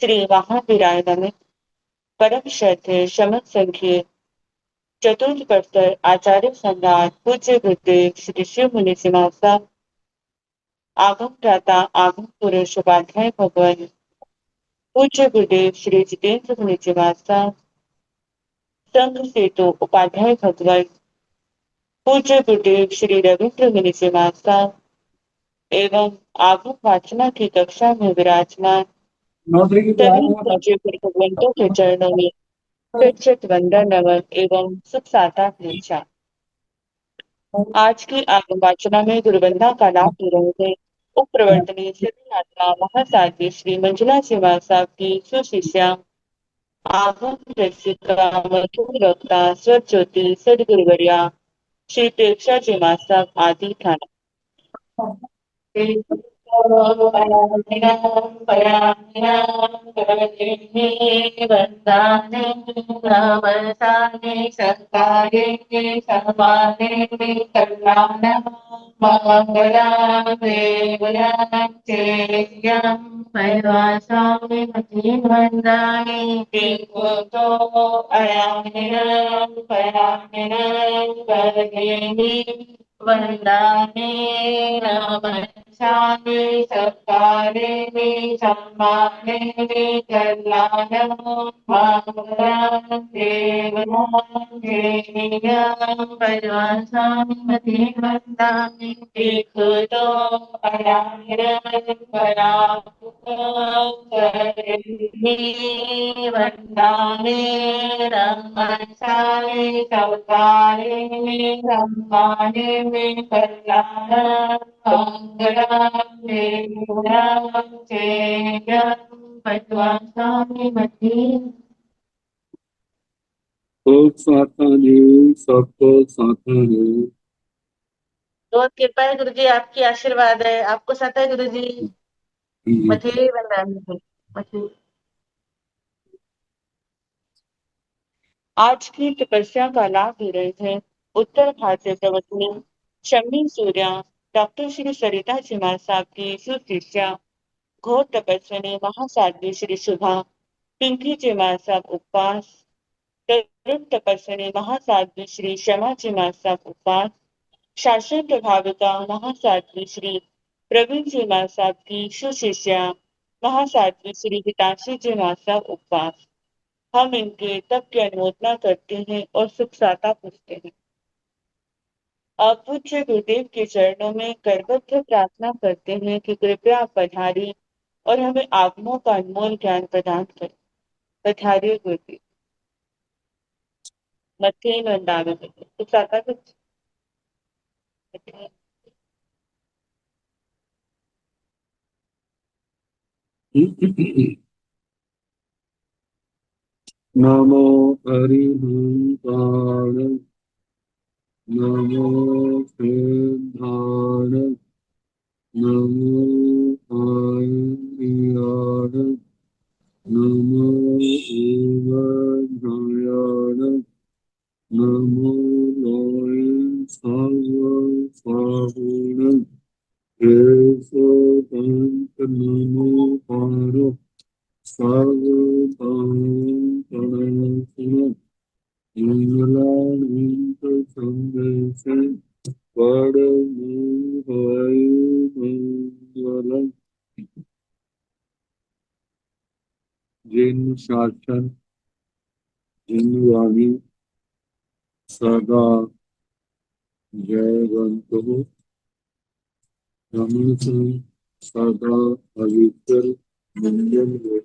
श्री महावीराय नमः। परम श्रद्धेय शमक संघीय चतुर्थ प्रस्तर आचार्य सम्राट पूज्य गुरुदेव श्री शिव मुनि सिंहासन आगम प्राता आगम पुरुष उपाध्याय भगवान पूज्य गुरुदेव श्री जितेंद्र मुनि सिंहासन संघ सेतु उपाध्याय भगवान पूज्य गुरुदेव श्री रविंद्र मुनि सिंहासन एवं आगम वाचना की कक्षा में विराजमान नौकरी की सभी तैयारी में पूज्य भगवंतों के चरणों में सच्चित वंदन नमन एवं सुख साता पूजा। आज की आगम वाचना में गुरुवंदना का लाभ ले रहे थे उप प्रवर्तनी सती आत्मा महासाध्वी श्री मंजुला सिवा साहब की सुशिष्या आगम रसिका मधुर वक्ता स्वर ज्योति सदगुरुवर्या श्री प्रेक्षा जी साहब आदि थाना वंदाने नमस्सामि सत्कारे सम्माने कल्याणं मंगलं देवनं देवीयं परिवासामि मति वन्दामि एकतो अयामिरं पराकुकरेणि वन्दामि रमणसामि सौकारे सम्माने मे कल्याणं मंगलं देवनं चेयं परिवासामि मति सब साथाने सबको साथाने बहुत कृपा है गुरु जी, आपकी आशीर्वाद है। आपको सता है गुरु जी। मछली बन मछली आज की तपस्या का लाभ ले रहे थे उत्तर भारतीय प्रवचनी शम्मी सूर्या डॉक्टर श्री सरिता चिमार साहब की सुशिष्या घोर तपस्विनी महासाध्वी श्री शुभा पिंकी चिमार साहब उपवास तरुण तपस्विनी महासाध्वी श्री क्षमा चिमार साहब उपवास शासन प्रभाविता महासाध्वी श्री प्रवीण चिमार साहब की सुशिष्या महासाध्वी श्री हिताशी चिमार साहब उपवास। हम इनके तप की अनुमोदना करते हैं और सुख साता पूछते हैं। अब पूज्य गुरुदेव के चरणों में करबद्ध प्रार्थना करते हैं कि कृपया आप पधारिए और हमें आगमों का अनमोल ज्ञान प्रदान करें। पधारिए गुरुदेव। मथे वंदावे सुख साता कुछ नमो हरिहंताण नमो सिद्धाण नमो आयर्याण नमो ओवज्ञायाण नमो लोय साहुण केशवंत नमो पारो सावधान मंगलांत संदेशे मंगलम जिन शासन जिन वाणी सदा जयवंत हो रमण सदा पवित्र मंगल हो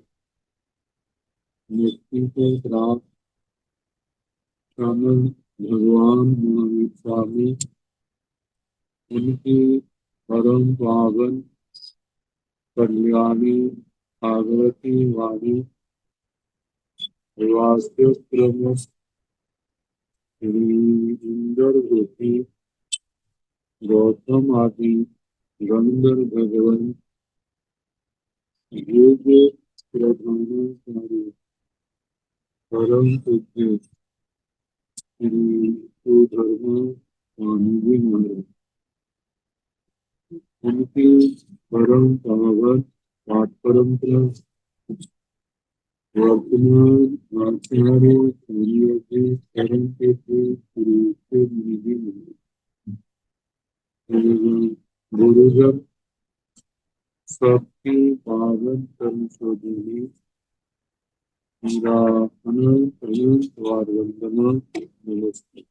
मुक्ति को प्राप्त श्रमण भगवान महावीर स्वामी उनकी परम पावन कल्याणी भागवती वाणी वास्तव क्रम श्री इंद्र ज्योति गौतम आदि गंधर्व भगवान योग प्रधानाचार्य परम पूज्य श्री सुधर्मा स्वामी जी महाराज उनके परम पावन पाठ परंपरा वर्तमान आचार्य कार्यों के कर्म के पूरे से निधि गुरुजन सबके पावन कर्म शोधनी मेरा अनंत अनंत वार वंदना नमस्ते।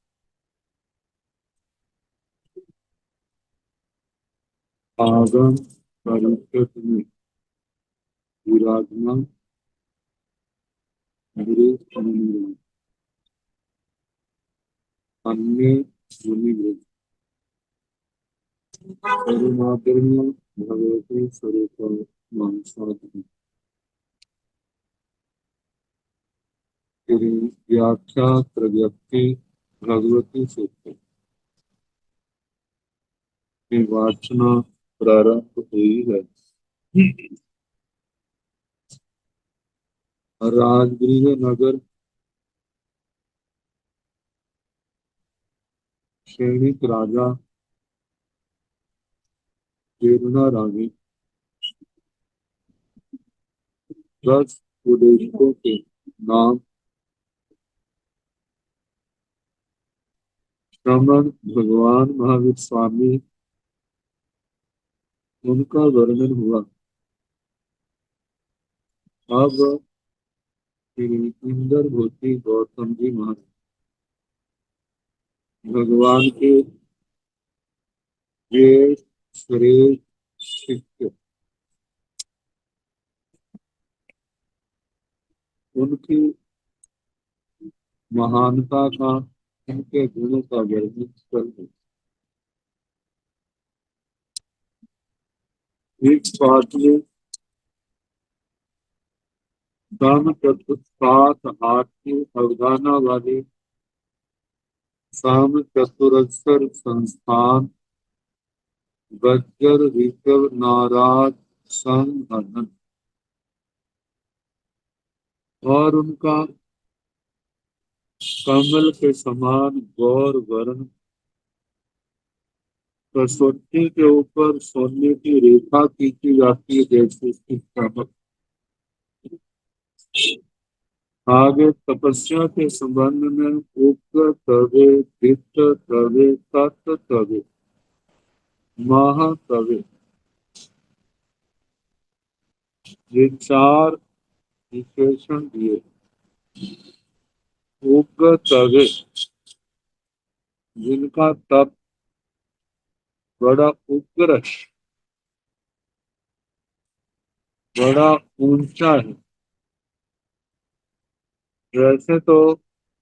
आगम परिषद में विराजमान गुरु अनुराग अन्य मुनि करुणाकर्म भगवती स्वरूप मानसाधन व्याख्या प्रज्ञप्ति भगवती सूत्र की वाचना प्रारंभ हुई है। राजगृह नगर सैनिक राजा प्रेरणा रानी 10 उद्देश्यों के नाम श्रमण भगवान महावीर स्वामी उनका वर्णन हुआ। अब श्री इंदर भूति गौतम जी महाराज भगवान के ये श्रेष्ठ शिष्य उनकी महानता का उनके गुणों का वर्णन कर एक पाठ में दान तत्व 7 हाथ की अवधाना वाले साम चतुरस्र संस्थान गज्जर ऋषभ नाराज संग हनन और उनका कमल के समान गौर वर्ण कसौटी के ऊपर सोने की रेखा खींची जाती है जैसे उसकी चमक। आगे तपस्या के संबंध में उग्र तवे दित्त तवे तत् तवे महा तवे ये 4 विशेषण दिए। उग्र तवे जिनका तप बड़ा उग्र बड़ा ऊंचा है। वैसे तो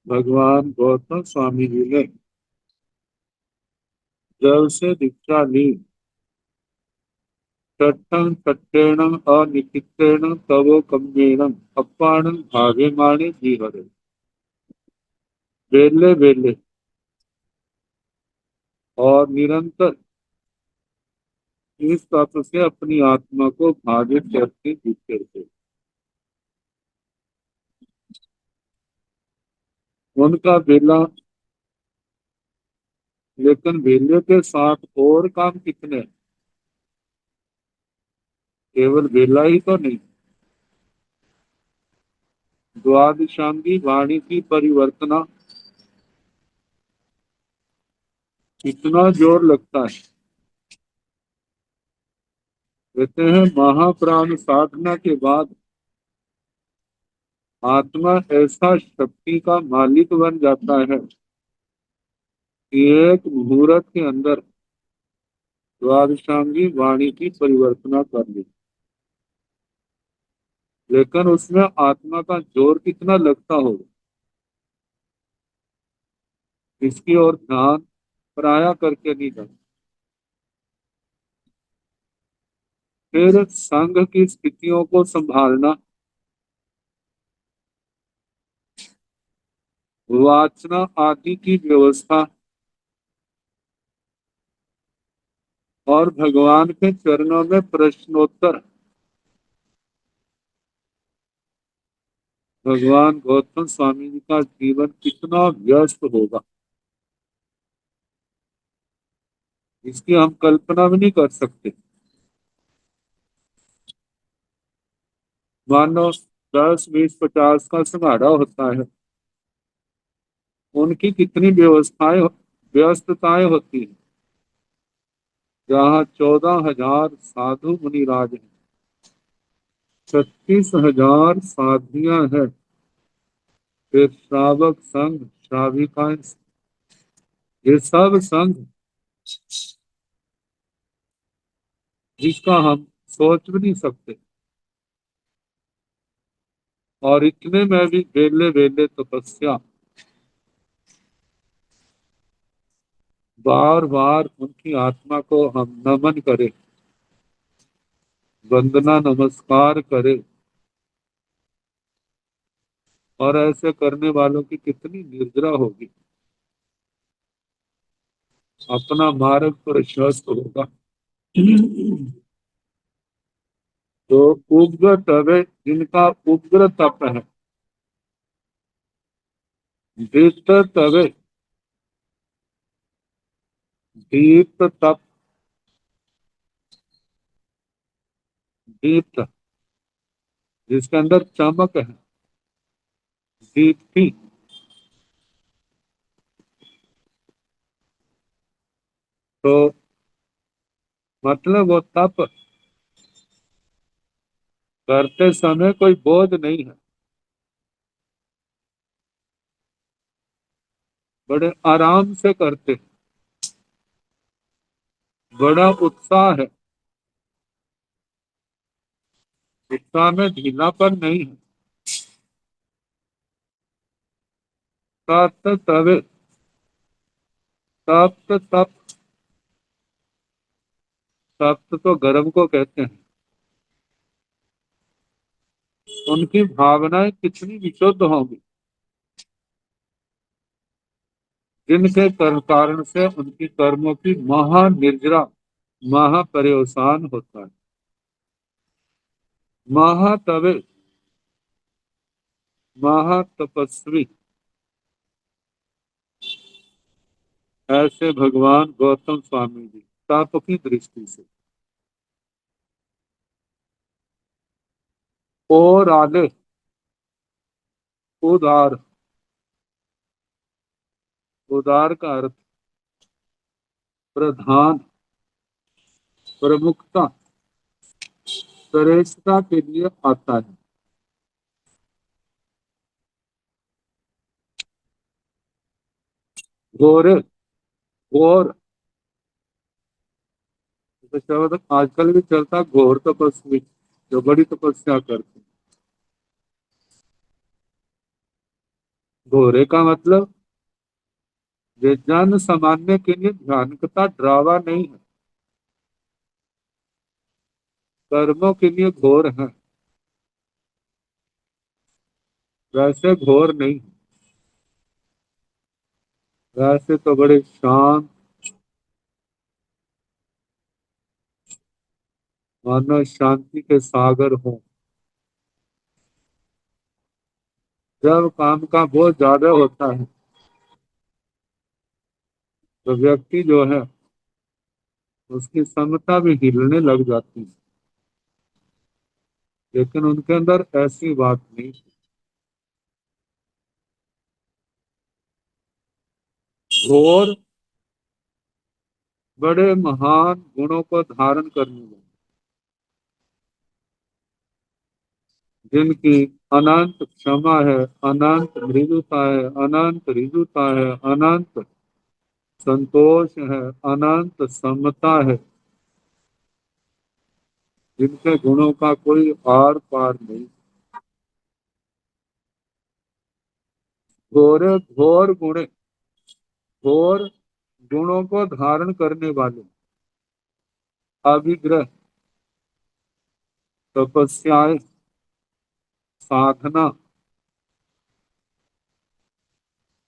भगवान गौतम स्वामी जी ने जब से दीक्षा ली तट्टं तट्टेण अनिकितेन तवो कम्येन अपाणं भाव्यमाणे जीहरे बेले बेले और निरंतर इस तत्व से अपनी आत्मा को भावित करके जीते थे। उनका बेला लेकिन बेले के साथ और काम कितने हैं? केवल बेला ही तो नहीं, द्वादशांगी वाणी की परिवर्तना कितना जोर लगता है। कहते हैं महाप्राण साधना के बाद आत्मा ऐसा शक्ति का मालिक बन जाता है कि एक मुहूर्त के अंदर द्वादशांगी वाणी की परिवर्तना कर ली। लेकिन उसमें आत्मा का जोर कितना लगता होगा, इसकी ओर ध्यान प्राया करके नहीं जाता। फिर संघ की स्थितियों को संभालना, वाचना आदि की व्यवस्था और भगवान के चरणों में प्रश्नोत्तर। भगवान गौतम स्वामी जी का जीवन कितना व्यस्त होगा, इसकी हम कल्पना भी नहीं कर सकते। मानो 10, 20, 50 का सिंघाड़ा होता है, उनकी कितनी व्यस्तताएं होती हैं। जहाँ 14,000 साधु मुनिराज हैं, 36,000 साधियां हैं, फिर श्रावक संघ, श्राविकाएं, ये सब संघ जिसका हम सोच भी नहीं सकते। और इतने में भी वेले वेले तपस्या, बार बार उनकी आत्मा को हम नमन करें, वंदना नमस्कार करें। और ऐसे करने वालों की कितनी निर्जरा होगी, अपना मार्ग प्रशस्त होगा। तो उग्र तवे, जिनका उग्र तप है, दीप्त तवे, दीप्त तप, दीप्त जिसके अंदर चमक है, दीप्ति। तो मतलब वो तप करते समय कोई बोझ नहीं है, बड़े आराम से करते, बड़ा उत्साह है, उत्साह में ढीलापन नहीं है। तप्त तवे, तप्त तप, तप्त तो गर्म को कहते हैं। उनकी भावनाएं कितनी विशुद्ध होंगी, जिनके कारण से उनकी कर्मों की महानिर्जरा, महापर्यवसान होता है। महातवे, महातपस्वी, ऐसे भगवान गौतम स्वामी जी तप की दृष्टि से। और आले, उदार, उदार का अर्थ प्रधान, प्रमुखता, श्रेष्ठता के लिए आता है। घोर, घोर तो शब्द आजकल भी चलता, घोर तपस्वी जो बड़ी तपस्या करते हैं। घोरे का मतलब ये जन सामान्य के लिए भयानकता ड्रावा नहीं है, कर्मों के लिए घोर है, वैसे घोर नहीं। वैसे तो बड़े शांत, मानो शांति के सागर हों। जब काम का बोझ ज्यादा होता है तो व्यक्ति जो है उसकी समता भी हिलने लग जाती है, लेकिन उनके अंदर ऐसी बात नहीं। घोर बड़े महान गुणों को धारण करने वाले, जिनकी अनंत क्षमा है, अनंत मृदुता है, अनंत ऋजुता है, अनंत संतोष है, अनंत समता है, जिनके गुणों का कोई आर पार नहीं। घोर घोर गुण, घोर गुणों को धारण करने वाले, अभिग्रह, तपस्याएं, साधना,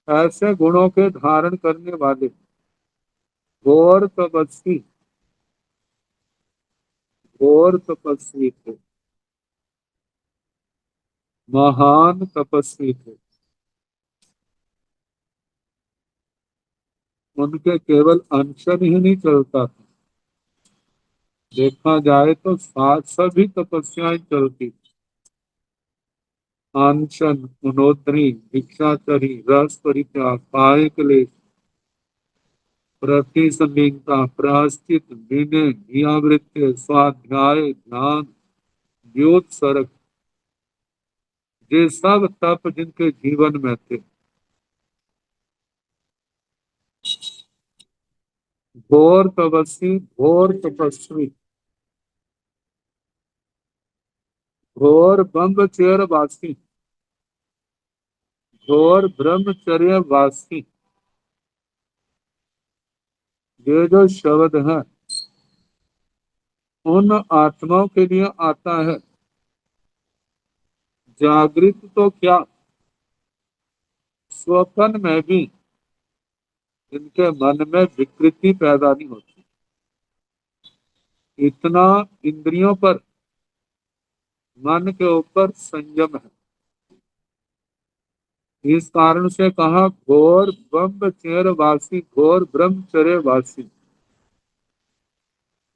ऐसे गुणों के धारण करने वाले घोर तपस्वी, घोर तपस्वी थे, महान तपस्वी थे। उनके केवल अनशन ही नहीं चलता था, देखा जाए तो साथ सभी तपस्याएं चलती। अनशन, उनोत्तरी, भिक्षाचरी, रस परित्याग, काय क्लेश, प्रतिसंगिता, प्रायश्चित, विनय, नियावृत्य, स्वाध्याय, ध्यान, द्योतसर्ग, ये सब तप जिनके जीवन में थे। घोर तपस्वी, घोर तपस्वी, घोर ब्रह्मचर्य वासी, घोर ब्रह्मचर्य वासी, ये जो शब्द है उन आत्माओं के लिए आता है। जागृत तो क्या, स्वप्न में भी इनके मन में विकृति पैदा नहीं होती। इतना इंद्रियों पर, मन के ऊपर संयम है। इस कारण से कहा घोर ब्रह्मचर्य वासी, घोर ब्रह्मचर्य वासी,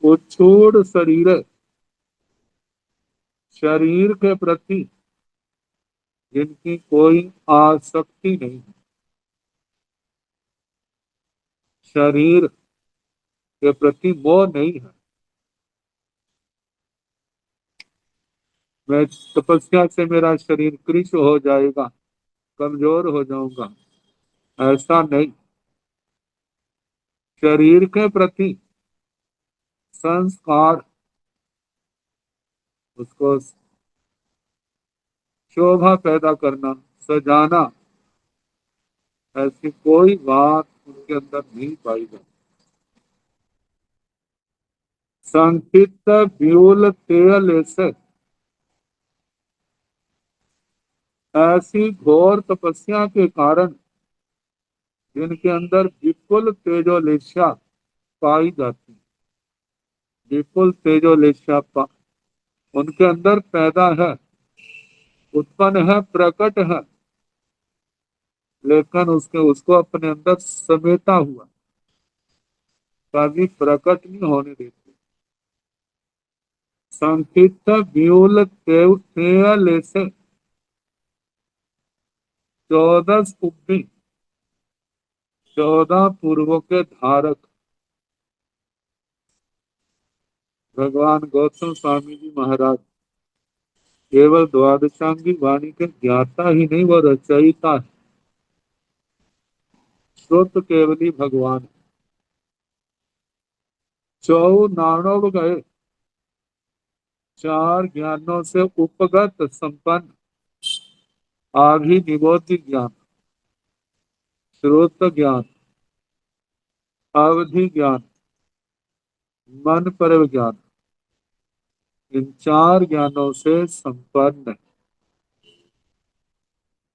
उच्छूड़ शरीर, शरीर के प्रति जिनकी कोई आसक्ति नहीं है, शरीर के प्रति मोह नहीं है। मैं तपस्या से मेरा शरीर कृश हो जाएगा, कमजोर हो जाऊंगा, ऐसा नहीं। शरीर के प्रति संस्कार, उसको शोभा पैदा करना, सजाना, ऐसी कोई बात उनके अंदर नहीं पाई जाती। संकित व्यूल तेल से, ऐसी घोर तपस्या के कारण जिनके अंदर विपुल तेजोलेशा पाई जाती है, विपुल तेजोलेशा उनके अंदर पैदा है, उत्पन्न है, प्रकट है, लेकिन उसको अपने अंदर समेटा हुआ, कभी प्रकट नहीं होने देते। संकित व्यूल तेल से 14 उपी, 14 पूर्वों के धारक भगवान गौतम स्वामी जी महाराज केवल द्वादशांगी वाणी के ज्ञाता ही नहीं, वो रचयिता है। श्रुत केवली भगवान, चौ नाणव गए, 4 ज्ञानों से उपगत संपन्न, आभि निबोधि ज्ञान, श्रोत ज्ञान, अवधि ज्ञान, मन पर ज्ञान, इन 4 ज्ञानों से संपन्न,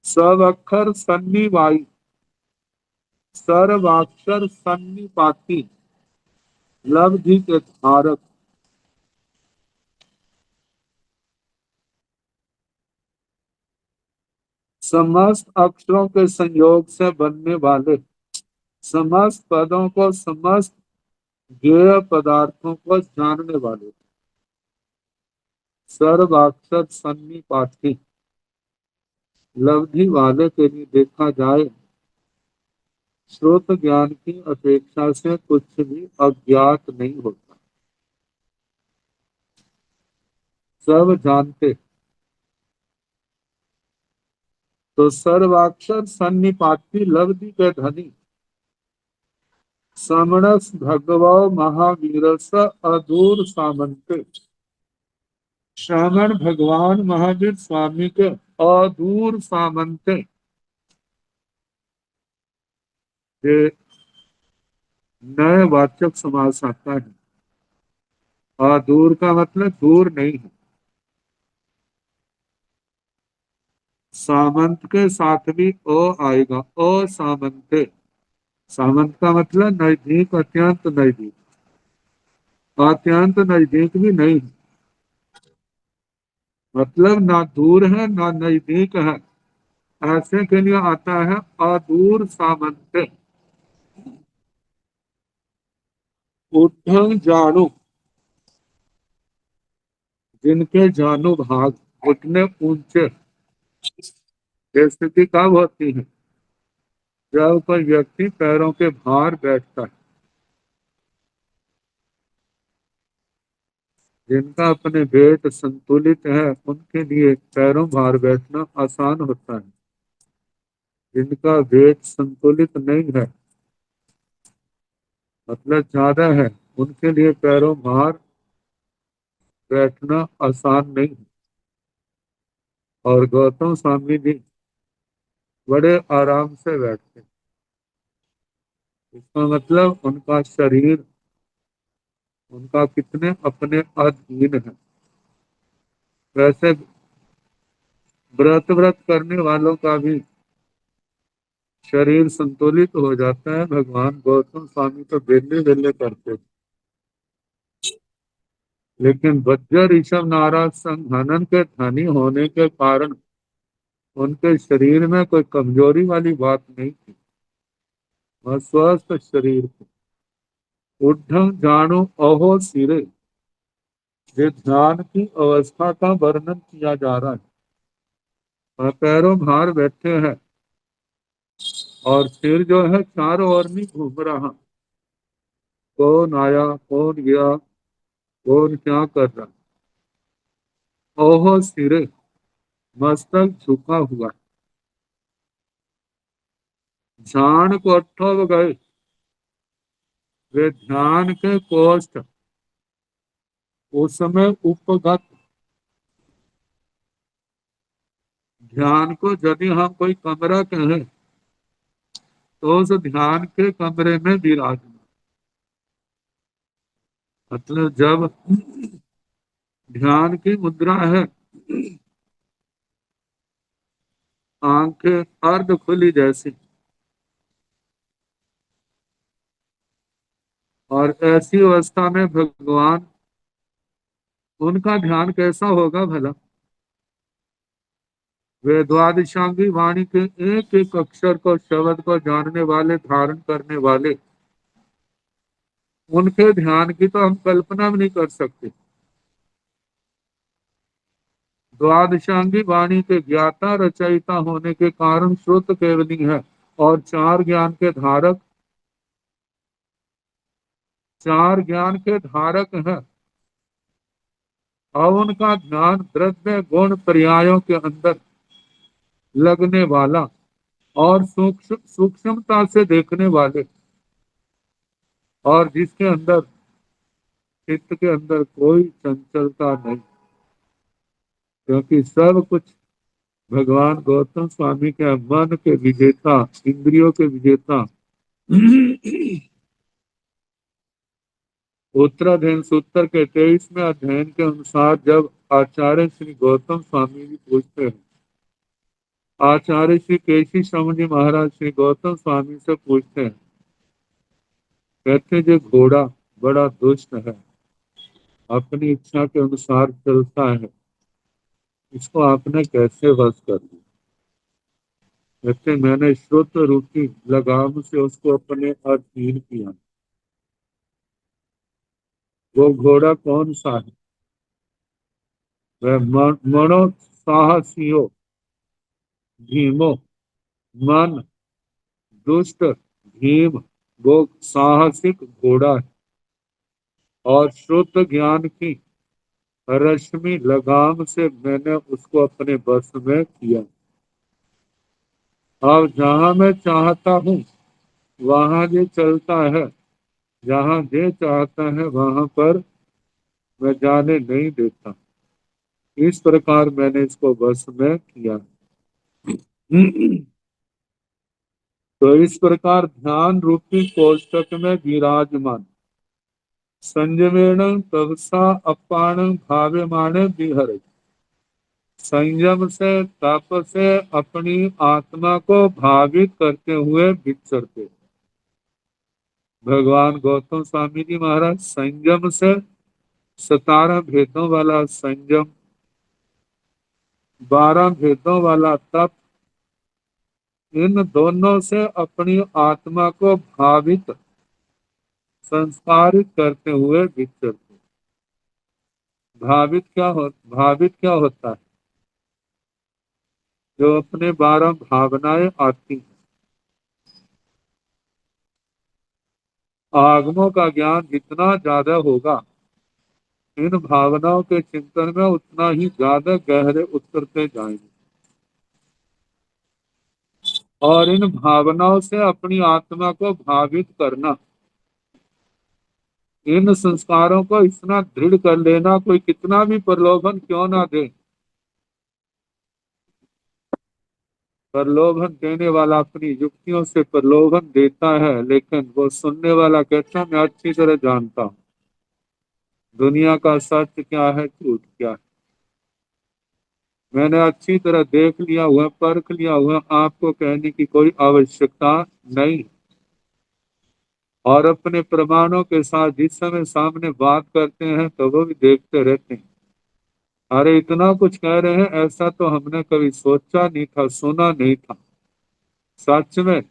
सब अक्षर सन्निवायु, सर्वाक्षर सन्निपाती, लब्धि के धारक, समस्त अक्षरों के संयोग से बनने वाले, समस्त पदों को, समस्त ज्ञेय पदार्थों को जानने वाले, सर्वाक्षर सन्निपाती, लब्धि वाले के लिए देखा जाए श्रोत ज्ञान की अपेक्षा से कुछ भी अज्ञात नहीं होता, सब जानते। तो सर्वाक्षर सन्निपाती लब्धि के धनी समणस भगवो महावीरस अदूर सामंते, श्रमण भगवान महावीर स्वामी के अदूर सामंते, ये नए वाचक समास आता है। अदूर का मतलब दूर नहीं है, सामंत के साथ भी ओ आएगा, ओ सामंते। सामंत का मतलब नजदीक, अत्यंत नजदीक, अत्यंत नजदीक भी नहीं, मतलब ना दूर है ना नजदीक है, ऐसे के लिए आता है अदूर सामंते। उठंग जानू, जिनके जानू भाग, उठने ऊंचे, ये स्थिति कब होती है? जब कोई व्यक्ति पैरों के भार बैठता है। जिनका अपने वेट संतुलित है उनके लिए पैरों भार बैठना आसान होता है। जिनका वेट संतुलित नहीं है, मतलब ज्यादा है, उनके लिए पैरों भार बैठना आसान नहीं है। और गौतम स्वामी जी बड़े आराम से बैठते हैं। इसका मतलब उनका शरीर उनका कितने अपने अधीन है। वैसे व्रत करने वालों का भी शरीर संतुलित हो जाता है। भगवान गौतम स्वामी तो बेले बेले करते थे। लेकिन वज्र ऋषभ नारद संग हनन के धनी होने के कारण उनके शरीर में कोई कमजोरी वाली बात नहीं थी। वह स्वस्थ शरीर थे। उद्धम जानो अहो सिरे, ये ध्यान की अवस्था का वर्णन किया जा रहा है। वह पैरों भार बैठे हैं और सिर जो है चारों ओर नहीं घूम रहा। कौन आया, कौन गया, कौन क्या कर रहा। ओहो सिरे, मस्तक झुका हुआ। ध्यान को उठो गए, वे ध्यान के कोष्ठ उस समय उपगत। ध्यान को यदि हम कोई कमरा कहें तो उस ध्यान के कमरे में विराजमान, मतलब जब ध्यान की मुद्रा है, आंखें अर्ध खुली जैसी, और ऐसी अवस्था में भगवान, उनका ध्यान कैसा होगा भला? वे द्वादशांगी वाणी के एक एक अक्षर को, शब्द को जानने वाले, धारण करने वाले, उनके ध्यान की तो हम कल्पना भी नहीं कर सकते। द्वादशांगी वाणी के ज्ञाता रचयिता होने के कारण श्रुत केवली है, और चार ज्ञान के धारक, चार ज्ञान के धारक है। और उनका ध्यान द्रव्य गुण पर्यायों के अंदर लगने वाला और सूक्ष्मता से देखने वाले, और जिसके अंदर, चित्त के अंदर कोई चंचलता नहीं, क्योंकि सब कुछ भगवान गौतम स्वामी के मन के विजेता, इंद्रियों के विजेता। उत्तराधीन सूत्र के 23वें अध्ययन के अनुसार जब आचार्य श्री गौतम स्वामी जी पूछते हैं, आचार्य श्री केशी स्वामी जी महाराज श्री गौतम स्वामी से पूछते हैं, कहते जो घोड़ा बड़ा दुष्ट है, अपनी इच्छा के अनुसार चलता है, इसको आपने कैसे वश कर लिया? कहते मैंने श्रुत रूपी लगाम से उसको अपने अधीन किया। वो घोड़ा कौन सा है? वह मनो साहसियो धीमो, मन दुष्ट भीम, वो साहसिक घोड़ा है। और शुद्ध ज्ञान की रश्मि लगाम से मैंने उसको अपने बस में किया। अब जहां मैं चाहता हूँ वहां ये चलता है, जहां ये चाहता है वहां पर मैं जाने नहीं देता। इस प्रकार मैंने इसको बस में किया। तो इस प्रकार ध्यान रूपी कोष्ठक में विराजमान संयमेण तपसा अपान भाव्यमाण विहर, संयम से, तप से अपनी आत्मा को भावित करते हुए विचरते। भगवान गौतम स्वामी जी महाराज संयम से, 17 भेदों वाला संयम, 12 भेदों वाला तप, इन दोनों से अपनी आत्मा को भावित, संस्कारित करते हुए विचरते। भावित क्या होता है? जो अपने 12 भावनाएं आती हैं। आगमों का ज्ञान जितना ज्यादा होगा, इन भावनाओं के चिंतन में उतना ही ज्यादा गहरे उतरते जाएंगे, और इन भावनाओं से अपनी आत्मा को भावित करना, इन संस्कारों को इतना दृढ़ कर लेना, कोई कितना भी प्रलोभन क्यों ना दे। प्रलोभन देने वाला अपनी युक्तियों से प्रलोभन देता है, लेकिन वो सुनने वाला कहता है मैं अच्छी तरह जानता हूँ दुनिया का सत्य क्या है, झूठ क्या है। मैंने अच्छी तरह देख लिया हुआ, परख लिया हुआ, आपको कहने की कोई आवश्यकता नहीं। और अपने प्रमाणों के साथ जिस समय सामने बात करते हैं तो वो भी देखते रहते हैं, अरे इतना कुछ कह रहे हैं, ऐसा तो हमने कभी सोचा नहीं था, सुना नहीं था। सच में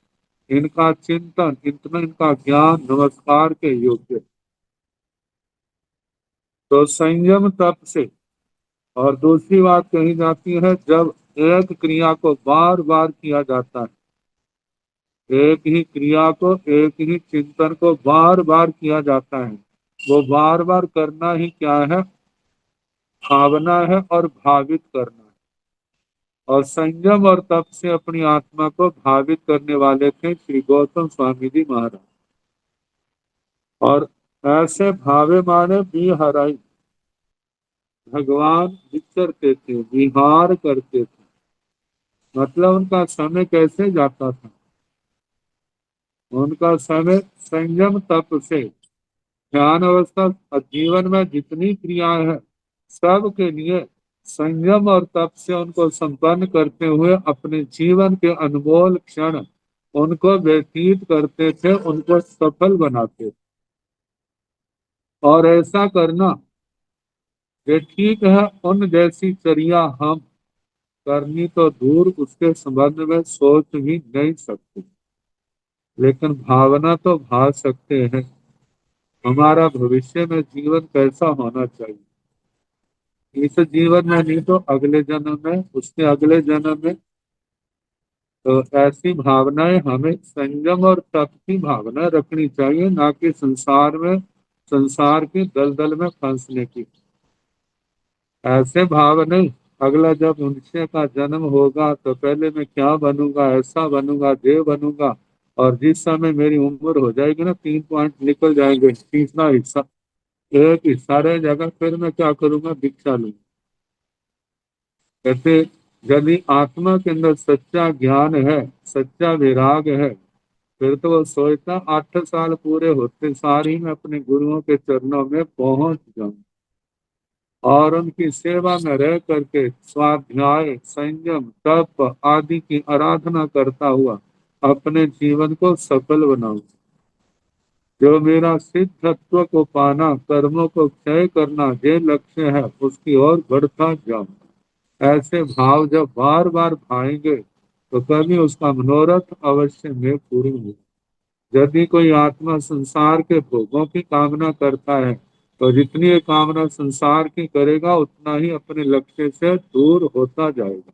इनका चिंतन, इतना इनका ज्ञान नमस्कार के योग्य। तो संयम तप से। और दूसरी बात कही जाती है, जब एक क्रिया को बार बार किया जाता है, एक ही क्रिया को, एक ही चिंतन को बार बार किया जाता है, वो बार बार करना ही क्या है, भावना है और भावित करना है। और संयम और तप से अपनी आत्मा को भावित करने वाले थे श्री गौतम स्वामी जी महाराज। और ऐसे भावे माने भी हराई, भगवान विचरते थे, विहार करते थे। मतलब उनका समय कैसे जाता था, उनका समय संयम तप से, ध्यान अवस्था, जीवन में जितनी क्रियाएं हैं सब के लिए संयम और तप से उनको संपन्न करते हुए अपने जीवन के अनमोल क्षण उनको व्यतीत करते थे, उनको सफल बनाते थे। और ऐसा करना ये ठीक है, उन जैसी चर्या हम करनी तो दूर, उसके संबंध में सोच भी नहीं सकते, लेकिन भावना तो भाव सकते हैं। हमारा भविष्य में जीवन कैसा होना चाहिए, इस जीवन में नहीं तो अगले जन्म में, उसके अगले जन्म में। तो ऐसी भावनाएं हमें संयम और तप की भावना रखनी चाहिए, ना कि संसार में, संसार की दलदल में फंसने की। ऐसे भाव नहीं, अगला जब मनुष्य का जन्म होगा तो पहले मैं क्या बनूंगा, ऐसा बनूंगा, देव बनूंगा। और जिस समय मेरी उम्र हो जाएगी ना, 3 पॉइंट निकल जाएंगे, तीसरा हिस्सा, एक हिस्सा रह जाएगा, फिर मैं क्या करूंगा, भिक्षा लूंगा। कहते यदि आत्मा के अंदर सच्चा ज्ञान है, सच्चा विराग है, फिर तो वो सोचता 8 साल पूरे होते सार ही मैं अपने गुरुओं के चरणों में पहुंच जाऊं, और उनकी सेवा में रह करके स्वाध्याय, संयम, तप आदि की आराधना करता हुआ अपने जीवन को सफल बनाऊं। जो मेरा सिद्धत्व को पाना, कर्मों को क्षय करना ये लक्ष्य है, उसकी ओर बढ़ता जाऊं। ऐसे भाव जब बार बार भाएंगे तो कभी उसका मनोरथ अवश्य में पूर्ण हो। यदि कोई आत्मा संसार के भोगों की कामना करता है तो जितनी ये कामना संसार की करेगा उतना ही अपने लक्ष्य से दूर होता जाएगा।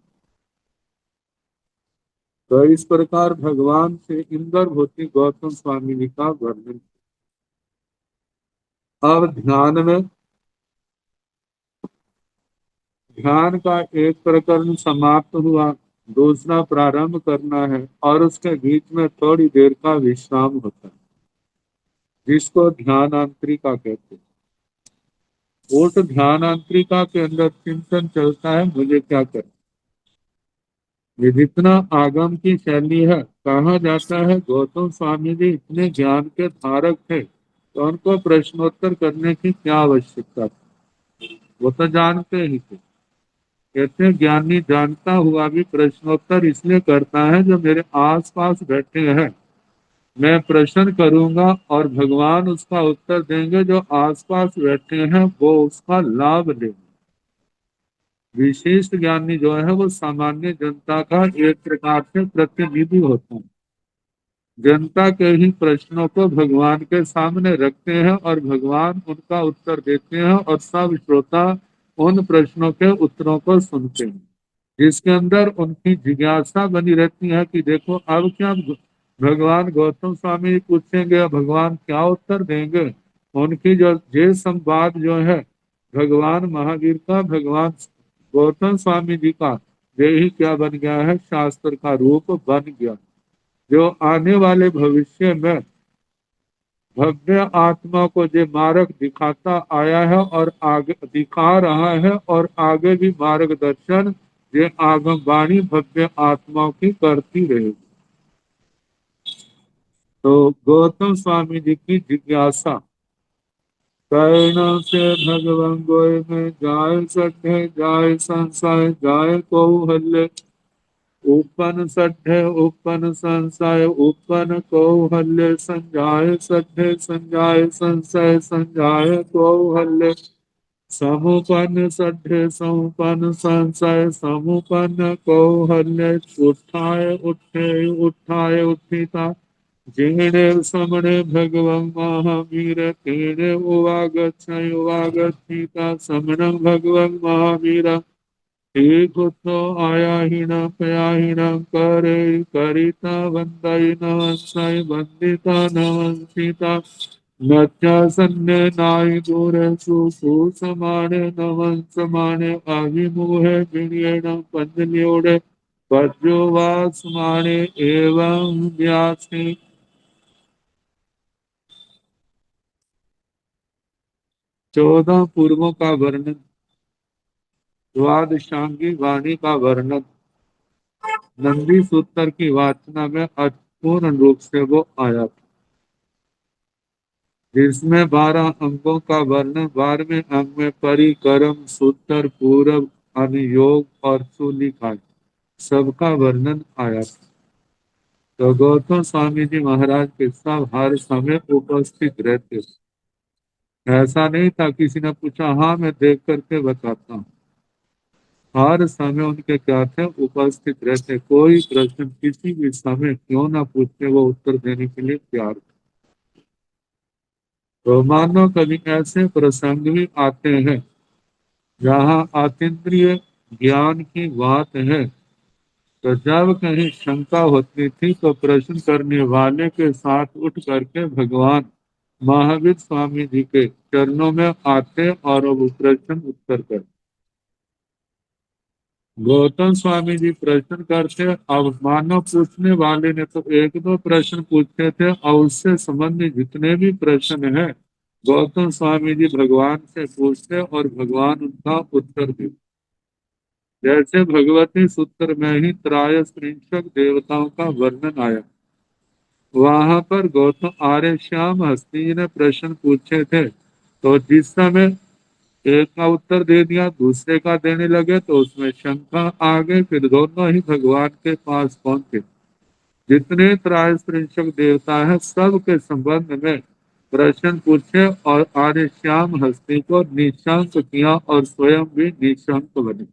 तो इस प्रकार भगवान से इंदर भूति गौतम स्वामी जी का वर्णन। अब ध्यान में, ध्यान का एक प्रकरण समाप्त हुआ, दूसरा प्रारंभ करना है, और उसके बीच में थोड़ी देर का विश्राम होता है, जिसको ध्यानांतरिका कहते हैं। उस ध्यानांतरिका के अंदर चिंतन चलता है, मुझे क्या करना। ये जितना आगम की शैली है, कहा जाता है गौतम स्वामी जी इतने ज्ञान के धारक थे तो उनको प्रश्नोत्तर करने की क्या आवश्यकता थी, वो तो जानते ही थे। कहते हैं ज्ञानी जानता हुआ भी प्रश्नोत्तर इसलिए करता है, जो मेरे आसपास बैठे हैं मैं प्रश्न करूंगा और भगवान उसका उत्तर देंगे, जो आसपास बैठे हैं वो उसका लाभ लेंगे। विशिष्ट ज्ञानी जो है वो सामान्य जनता का एक प्रकार से प्रतिनिधि होता है, जनता के ही प्रश्नों को भगवान के सामने रखते हैं और भगवान उनका उत्तर देते हैं, और सब श्रोता उन प्रश्नों के उत्तरों को सुनते हैं। जिसके अंदर उनकी जिज्ञासा बनी रहती है कि देखो अब क्या भगवान गौतम स्वामी जी पूछेंगे, भगवान क्या उत्तर देंगे। उनकी जो ये संवाद जो है भगवान महावीर का, भगवान गौतम स्वामी जी का, यही क्या बन गया है, शास्त्र का रूप बन गया, जो आने वाले भविष्य में भव्य आत्मा को जो मार्ग दिखाता आया है और आगे दिखा रहा है, और आगे भी मार्गदर्शन ये आगमवाणी भव्य आत्माओं की करती रहेगी। तो गौतम स्वामी जी की जिज्ञासा, कर्ण से भगवान गोय में जाय सके, जाय संशय जाय कौहल्य, उपन सठे उपन संशय उपन कौहल्य, संजाय सठे संजाय संशय संजाय कौहल्य, समुपन सठे समुपन संशय समुपन कौहल्य, उठाए उठे उठाए उठिता, जिणे समणे भगवं महावीर, तेणे उवागच्छय उवागच्छिता, समणं भगवं महावीर, ठीक तो आया ही न पया ही न करे, करिता वंदई नवंसाई वंदिता नवंसिता, नत्यासन्ने नाई दूर सुसु समाने नवन समाने, अभिमुहे विनयन पंजलियोड़े, पद्योवास माने एवं व्यासी। 14 पूर्वों का वर्णन, द्वादशांगी वाणी का वर्णन, नंदी सूत्र की वाचना में अपूर्ण रूप से वो आया था, जिसमें 12 अंगों का वर्णन 12वें अंग में परिक्रम सूत्र पूर्व अनुयोग और सुलिखा सबका वर्णन आया था। तो गौतम स्वामी जी महाराज के सब हर समय उपस्थित रहते थे। ऐसा नहीं था किसी ने पूछा हाँ मैं देख करके बताता हूँ, हर समय उनके क्या थे, उपस्थित रहते, कोई प्रश्न किसी भी समय क्यों ना पूछते वो उत्तर देने के लिए तैयार थे। तो मानो कभी ऐसे प्रसंग भी आते हैं जहाँ अतीन्द्रिय ज्ञान की बात है, तो जब कहीं शंका होती थी तो प्रश्न करने वाले के साथ उठ करके भगवान महावीर स्वामी जी के चरणों में आते और वो प्रश्न उत्तर करते। गौतम स्वामी जी प्रश्न करते, अब मानव पूछने वाले ने तो एक दो प्रश्न पूछे थे, और उससे संबंधित जितने भी प्रश्न हैं गौतम स्वामी जी भगवान से पूछते और भगवान उनका उत्तर देते। जैसे भगवती सूत्र में ही त्रयस्त्रिंशक देवताओं का वर्णन आया, वहां पर गौतम आर्य श्याम हस्ती जी ने प्रश्न पूछे थे, तो जिस समय एक का उत्तर दे दिया दूसरे का देने लगे तो उसमें शंका आ गई, फिर दोनों ही भगवान के पास पहुंचे। जितने त्रयस्त्रिंशक देवता है सब के संबंध में प्रश्न पूछे और आर्य श्याम हस्ती को निशंक किया और स्वयं भी निशंक बने।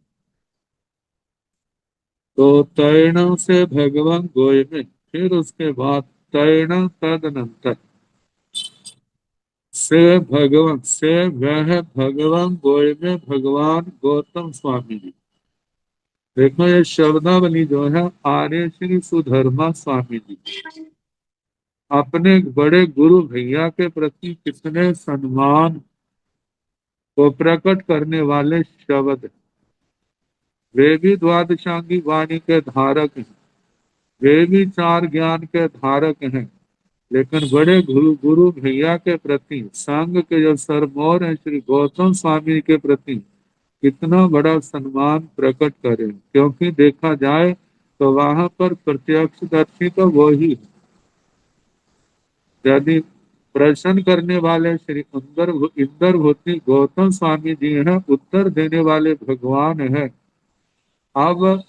तो तैण से भगवान गोय में, फिर उसके बाद तैण तदनंतर से भगवान से वह भगवान गोय में भगवान गौतम स्वामी जी। देखो ये शब्दावली जो है, आर्य श्री सुधर्मा स्वामी जी अपने बड़े गुरु भैया के प्रति कितने सम्मान को प्रकट करने वाले शब्द। वे भी द्वादशांगी वाणी के धारक हैं, वे भी चार ज्ञान के धारक हैं, लेकिन बड़े गुरु गुरु भैया के प्रति, संघ के जो सरमौर है श्री गौतम स्वामी के प्रति कितना बड़ा सम्मान प्रकट करें, क्योंकि देखा जाए तो वहां पर प्रत्यक्षदर्शी तो वो ही है। यदि प्रश्न करने वाले श्री इंदर भूति गौतम स्वामी जी हैं, उत्तर देने वाले भगवान है। अब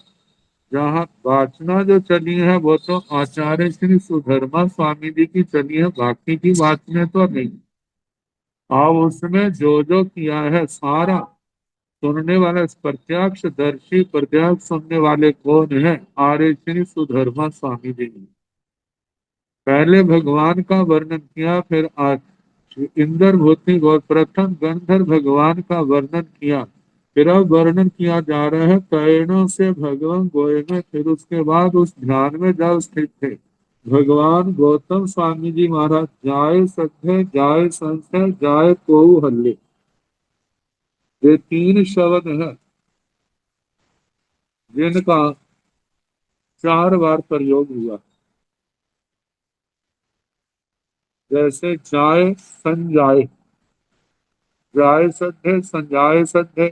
जहाँ वाचना जो चली है वो तो आचार्य श्री सुधर्मा स्वामी जी की चली है, बाकी की वाचना तो नहीं। अब उसमें जो जो किया है सारा सुनने वाला, प्रत्यक्षदर्शी प्रत्यक्ष सुनने वाले कौन है, आर्य श्री सुधर्मा स्वामी जी ने पहले भगवान का वर्णन किया, फिर आज इंद्र भूति और प्रथम गंधर्व भगवान का वर्णन किया, फिर अब वर्णन किया जा रहा है, पैरों से भगवान गोए में, फिर उसके बाद उस ध्यान में जब स्थित थे भगवान गौतम स्वामी जी महाराज, जाए सत्य जाए संशय जाए को हल्ले, ये तीन शब्द है जिनका 4 बार प्रयोग हुआ। जैसे जाए संजाए, जाए सत्य संजाए सत्य,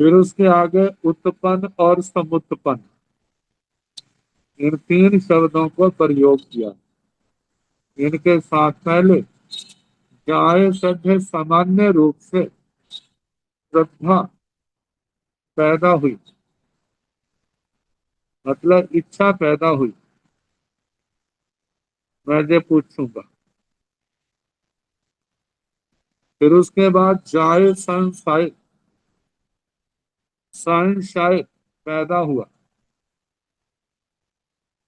फिर उसके आगे उत्पन्न और समुत्पन्न, इन तीन शब्दों को प्रयोग किया। इनके साथ पहले जाए सत्य सामान्य रूप से श्रद्धा पैदा हुई, मतलब इच्छा पैदा हुई, मैं ये पूछूंगा। फिर उसके बाद जाए संशय, संशय पैदा हुआ,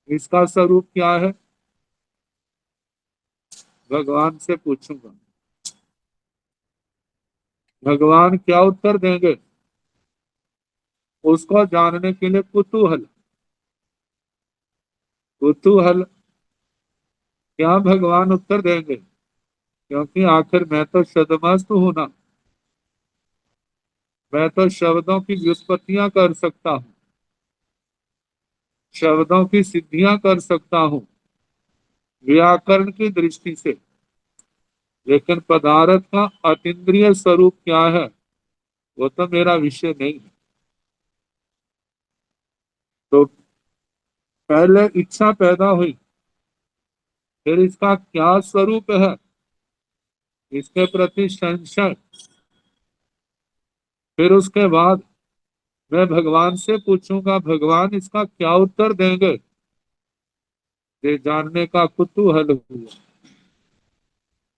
इसका स्वरूप क्या है, भगवान से पूछूंगा। भगवान क्या उत्तर देंगे, उसको जानने के लिए कुतूहल। कुतूहल, क्या भगवान उत्तर देंगे, क्योंकि आखिर मैं तो शब्दमस्त हूं ना, मैं तो शब्दों की व्युत्पत्तियां कर सकता हूँ, शब्दों की सिद्धियां कर सकता हूँ व्याकरण की दृष्टि से, लेकिन पदार्थ का अतीन्द्रिय स्वरूप क्या है वो तो मेरा विषय नहीं है। तो पहले इच्छा पैदा हुई, फिर इसका क्या स्वरूप है, इसके प्रति संशय, फिर उसके बाद मैं भगवान से पूछूंगा, भगवान इसका क्या उत्तर देंगे, ये जानने का कुतूहल हुआ।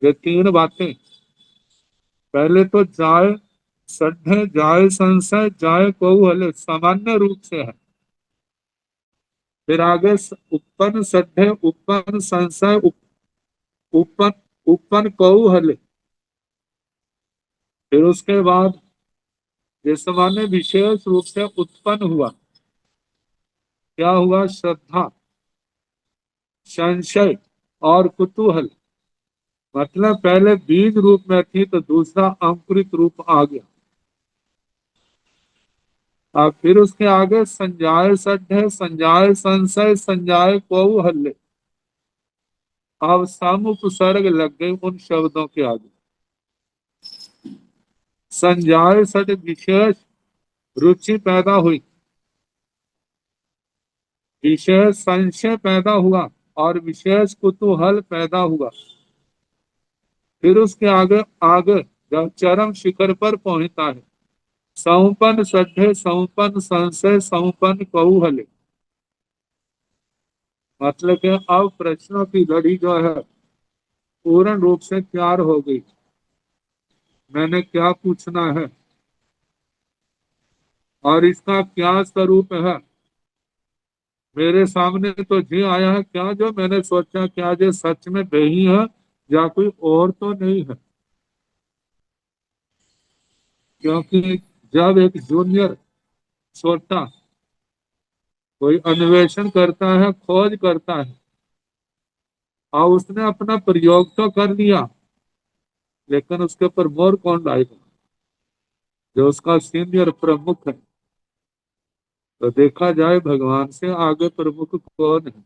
ये तीन बातें, पहले तो जाए सड्ढे जाए संशय जाए कौतूहल सामान्य रूप से है, फिर आगे उत्पन्न सड्ढे उत्पन्न संशय उत्पन्न उत्पन्न कौतूहल, फिर उसके बाद ये सामान्य विशेष रूप से उत्पन्न हुआ, क्या हुआ, श्रद्धा संशय और कुतूहल, मतलब पहले बीज रूप में थी तो दूसरा अंकुरित रूप आ गया। अब फिर उसके आगे संजाय सड्ढे संजाय संशय संजाय कौतूहल, अब सम उपसर्ग लग गए उन शब्दों के आगे। संजाय सट विशेष रुचि पैदा हुई, विशेष संशय पैदा हुआ और विशेष कुतूहल पैदा हुआ। फिर उसके आगे आगे जब चरम शिखर पर पहुंचता है, संपन्न सड्ढे संपन्न संशय संपन्न कौतूहल, मतलब कि अब प्रश्नों की लड़ी जो है पूर्ण रूप से तैयार हो गई। मैंने क्या पूछना है और इसका क्या स्वरूप है, मेरे सामने तो ये आया है, क्या जो मैंने सोचा क्या ये सच में वही है या कोई और तो नहीं है। क्योंकि जब एक जूनियर छोटा कोई अन्वेषण करता है खोज करता है और उसने अपना प्रयोग तो कर लिया, लेकिन उसके ऊपर मोर कौन लाएगा, जो उसका सीनियर प्रमुख है। तो देखा जाए भगवान से आगे प्रमुख कौन है,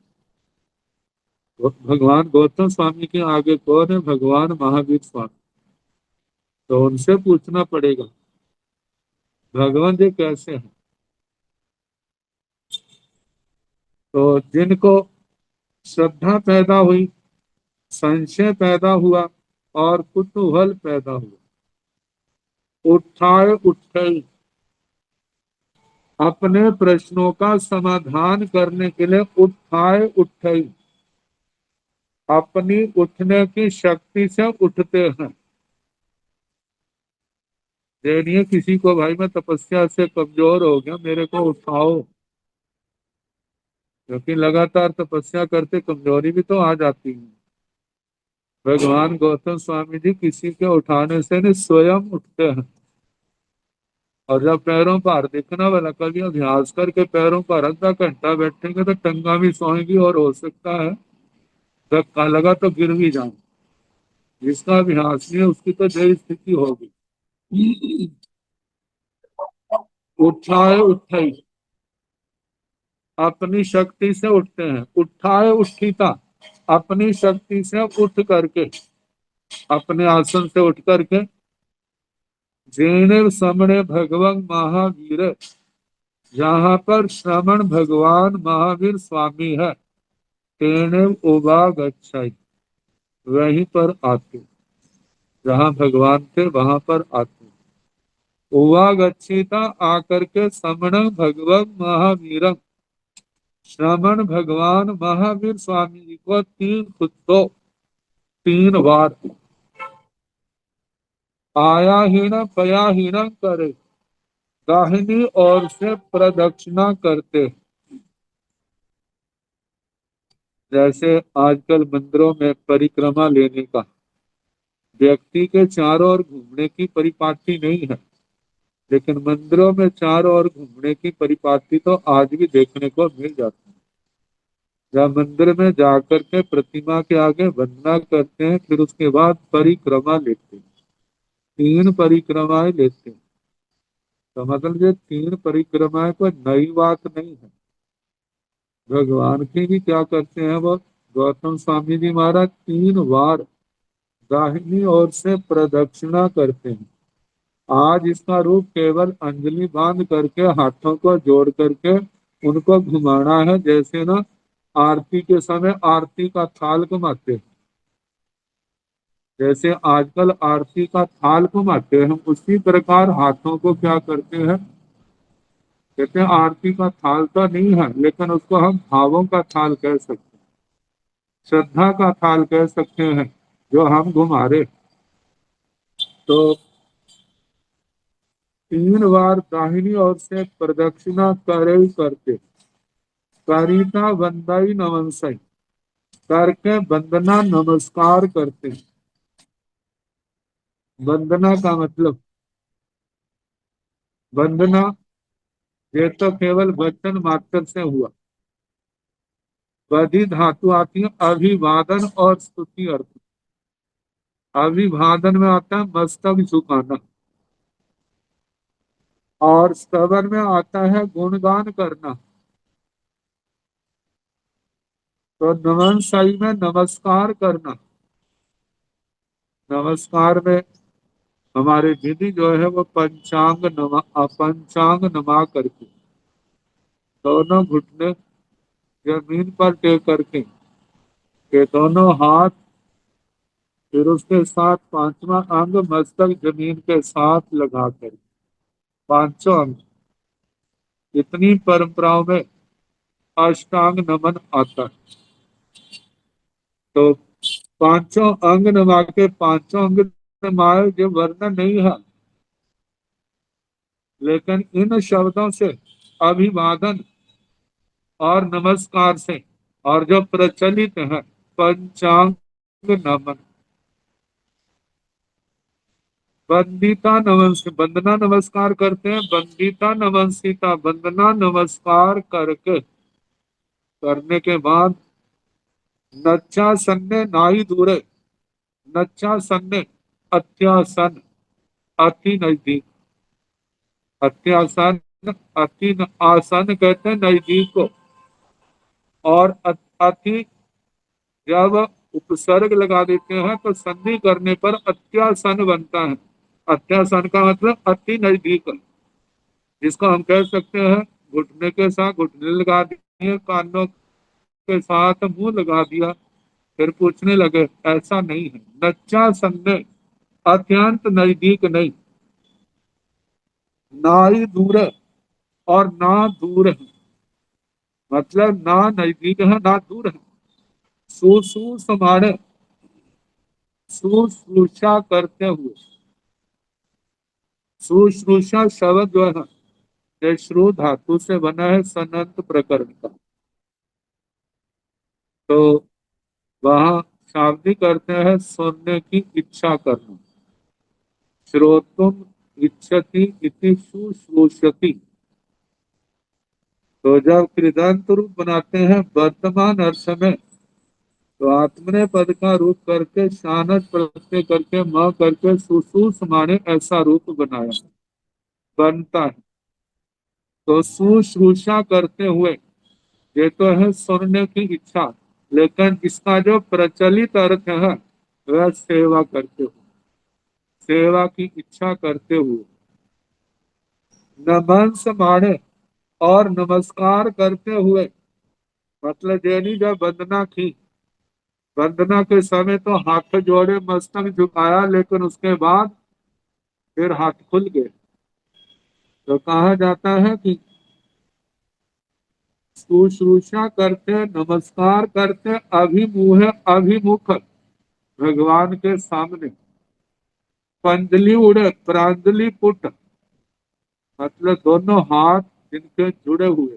तो भगवान गौतम स्वामी के आगे कौन है, भगवान महावीर स्वामी। तो उनसे पूछना पड़ेगा भगवान जी कैसे हैं। तो जिनको श्रद्धा पैदा हुई, संशय पैदा हुआ और कुतूहल पैदा हुआ, उठाए उठे, अपने प्रश्नों का समाधान करने के लिए उठाए उठे, अपनी उठने की शक्ति से उठते हैं। देखिए किसी को भाई मैं तपस्या से कमजोर हो गया मेरे को उठाओ, क्योंकि लगातार तपस्या करते कमजोरी भी तो आ जाती है। भगवान गौतम स्वामी जी किसी के उठाने से नहीं स्वयं उठते हैं। और जब पैरों पर दिखना वाला कभी अभ्यास करके पैरों पर आधा घंटा बैठेंगे तो टंगा भी सोएंगी और हो सकता है धक्का लगा तो गिर भी जाए। जिसका अभ्यास नहीं है उसकी तो यही स्थिति होगी। उठाए उठाई अपनी शक्ति से उठते हैं। उठाए उठीता अपनी शक्ति से उठ करके अपने आसन से उठ करके जेने समणे भगवान महावीर जहाँ पर श्रवण भगवान महावीर स्वामी है तेने उबाग अच्छाई वहीं पर आते। जहाँ भगवान थे वहां पर आते। उवाग अच्छीता आकर के समण भगवान महावीरम श्रवण भगवान महावीर स्वामी जी को तीन कुत्तों 3 बार आयाहीन पयाहीन करे दाहिनी ओर से प्रदक्षिणा करते। जैसे आजकल मंदिरों में परिक्रमा लेने का व्यक्ति के चारों ओर घूमने की परिपाटी नहीं है। लेकिन मंदिरों में चारों ओर घूमने की परिपाटी तो आज भी देखने को मिल जाती है। जब मंदिर में जाकर के प्रतिमा के आगे वंदना करते हैं फिर उसके बाद परिक्रमा लेते हैं। 3 परिक्रमाएं लेते हैं। तो मतलब ये 3 परिक्रमाएं कोई नई बात नहीं है। भगवान की भी क्या करते हैं वो गौतम स्वामी जी महाराज 3 बार दाहिनी ओर से प्रदक्षिणा करते हैं। आज इसका रूप केवल अंजलि बांध करके हाथों को जोड़ करके उनको घुमाना है। जैसे ना आरती के समय आरती का थाल घुमाते हैं। जैसे आजकल आरती का थाल घुमाते हैं हम उसी प्रकार हाथों को क्या करते हैं कहते हैं आरती का थाल तो नहीं है लेकिन उसको हम भावों का थाल कह सकते हैं। श्रद्धा का थाल कह सकते हैं जो हम घुमा रहे। तो 3 बार दाहिनी ओर से प्रदक्षिणा करे करते कारिता वंदाई नमनसाई करके वंदना नमस्कार करते। वंदना का मतलब वंदना ये तो केवल वचन मात्र से हुआ। बधी धातु आती है अभिवादन और स्तुति अर्थ। अभिवादन में आता है मस्तक झुकाना और स्तवन में आता है गुणगान करना। तो नमन सही में नमस्कार करना। नमस्कार में हमारे विधि जो है वो पंचांग नमा करके दोनों घुटने जमीन पर टेक करके के दोनों हाथ फिर उसके साथ 5वां अंग मस्तक जमीन के साथ लगाकर 5 अंग। इतनी परंपराओं में अष्टांग नमन आता है। तो 5 अंग नमा के 5 अंग नमाए जो वर्णन नहीं है लेकिन इन शब्दों से अभिवादन और नमस्कार से और जो प्रचलित है पंचांग नमन वंदिता वंदना नमस्कार करते हैं। वंदिता नमस्ता वंदना नमस्कार करके करने के बाद नच्चा सन्ने नाई दूरे नच्चा सन्ने अत्यासन अति नजदीक अत्यासन अति आसन कहते हैं नजदीक को। और अति जब उपसर्ग लगा देते हैं तो संधि करने पर अत्यासन बनता है। अत्यासन का मतलब अति नजदीक जिसको हम कह सकते हैं घुटने के साथ घुटने लगा दिए कानों के साथ मुंह लगा दिया फिर पूछने लगे ऐसा नहीं है। नच्चा संदेह अत्यंत नजदीक नहीं ना ही दूर है और ना दूर है मतलब ना नजदीक है ना दूर है। सुसु समाने शुश्रूषा करते हुए शुश्रूषा शब्द जो है ये श्रु धातु से बना है सनंत प्रकरण का। तो वहां शाब्दिक करते हैं सुनने की इच्छा करना। श्रोतुम इच्छति इति शुश्रूषति। तो जब कृदंत रूप बनाते हैं वर्तमान अर्थ में, तो आत्मने पद का रूप करके शानच प्रत्यय करके म करके सुसूस माने ऐसा रूप बनाया बनता है। तो शुश्रूषा करते हुए, ये तो है सुनने की इच्छा, लेकिन इसका जो प्रचलित अर्थ है वह सेवा करते हुए, सेवा की इच्छा करते हुए। नमन माने और नमस्कार करते हुए, मतलब जैनी जब वंदना की, वंदना के समय तो हाथ जोड़े मस्तक झुकाया, लेकिन उसके बाद फिर हाथ खुल गए। तो कहा जाता है कि शुश्रूषा करते, नमस्कार करते, अभिमुख भगवान के सामने। पंजलि उड़े प्रांजलि पुट, मतलब दोनों हाथ जिनके जुड़े हुए।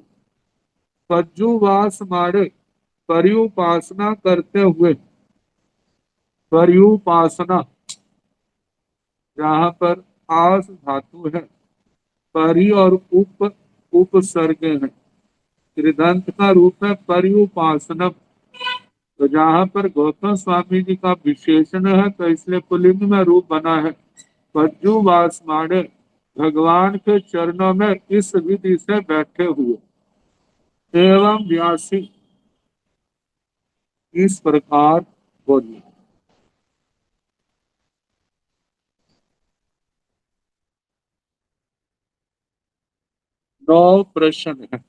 पज्जुवास मारे पर्युपासना करते हुए। पर्युपासना, जहाँ पर आस धातु है, परि और उपसर्ग है। कृदंत का रूप है पर्युपासनम। तो जहाँ पर गौतम स्वामी जी का विशेषण है, तो इसलिए पुल्लिंग में रूप बना है पज्जुवास मारे, भगवान के चरणों में इस विधि से बैठे हुए। एवं व्यासी, इस प्रकार बोलिए। 9 प्रश्न है।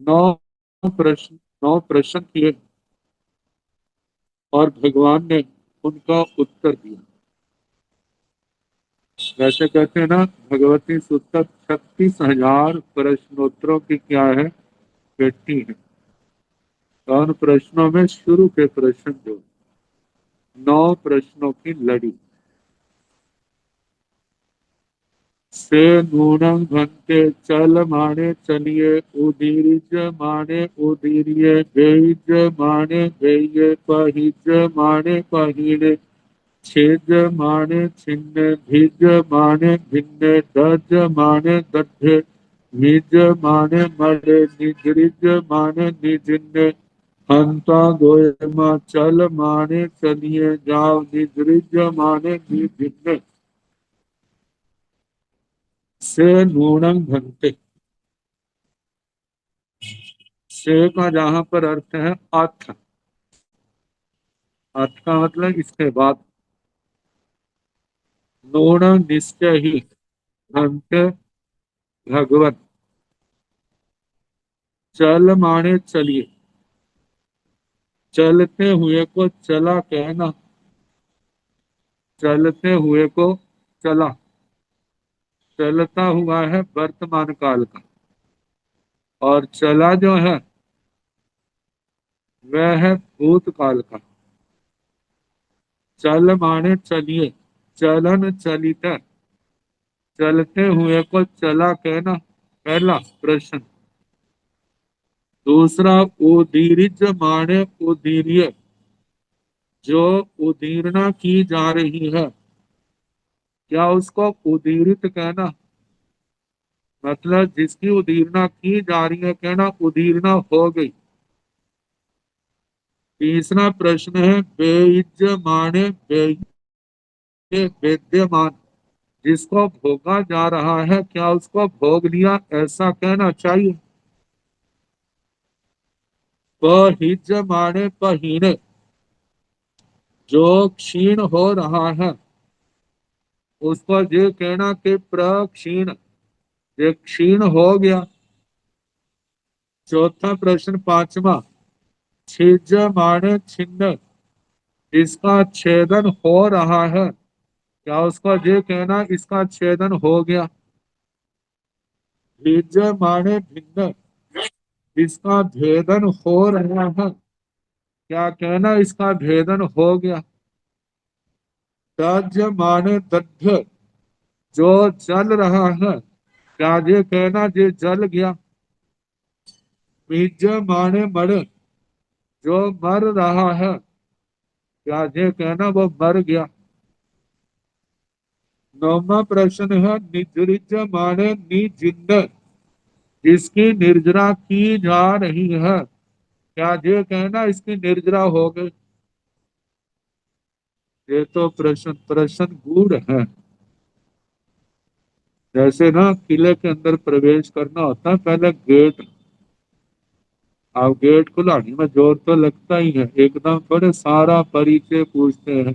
9 प्रश्न किए और भगवान ने उनका उत्तर दिया। वैसे कहते हैं ना, भगवती सूत्र 36,000 प्रश्नोत्तरों की क्या है, पेटी है। तो उन प्रश्नों में शुरू के प्रश्न जो 9 प्रश्नों की लड़ी से नूनम भंते चल माने चलिए, उदीरिज माने उदीरिये, बेज माने बेये, पहिज माने पहिरे, छेद माने छिन्न, भिज माने भिन्न, दज माने दध्य, निज माने मरे, निजरिज माने निजिन्न, हंता गोयमा चल माने चलिए, जाओ निजरिज माने निजिन्न। से नूणं भंते, से का जहां पर अर्थ है अर्थ, अर्थ का मतलब इसके बाद। नूणं निश्चय ही, भंते भगवत, चल माने चलिए, चलते हुए को चला कहना, चलते हुए को चला, चलता हुआ है वर्तमान काल का, और चला जो है वह है भूतकाल का। चल माने चलिए, चलन चलित, चलते हुए को चला कहना, पहला प्रश्न। दूसरा, उदीरिज माने उदीर्य, जो उदीरना की जा रही है, क्या उसको उदीरित कहना, मतलब जिसकी उदीरना की जा रही है कहना उदीरना हो गई। तीसरा प्रश्न है बेइज्ज माने वेद्यमान, जिसको भोगा जा रहा है क्या उसको भोग लिया ऐसा कहना चाहिए। पहिज माने पहीने, जो क्षीण हो रहा है उसको ये कहना कि प्रक्षीण, ये क्षीण हो गया। चौथा प्रश्न पांचवा, छिज माने छिन्न, इसका छेदन हो रहा है क्या उसको ये कहना इसका छेदन हो गया। भिज माने भिन्न, इसका भेदन हो रहा है क्या कहना इसका भेदन हो गया। दज माने दध्य, जो जल रहा है क्या ये कहना ये जल गया। मिज माने मड़, जो मर रहा है, क्या ये कहना वो मर गया। नौवा प्रश्न है, निजरिज माने निजिंद, जिसकी निर्जरा की जा रही है, क्या ये कहना इसकी निर्जरा हो गई। ये तो प्रश्न प्रश्न गूढ़ है। जैसे ना किले के अंदर प्रवेश करना होता है, पहले गेट, अब गेट खुलाने में जोर तो लगता ही है, एकदम थोड़े सारा परिचय पूछते हैं।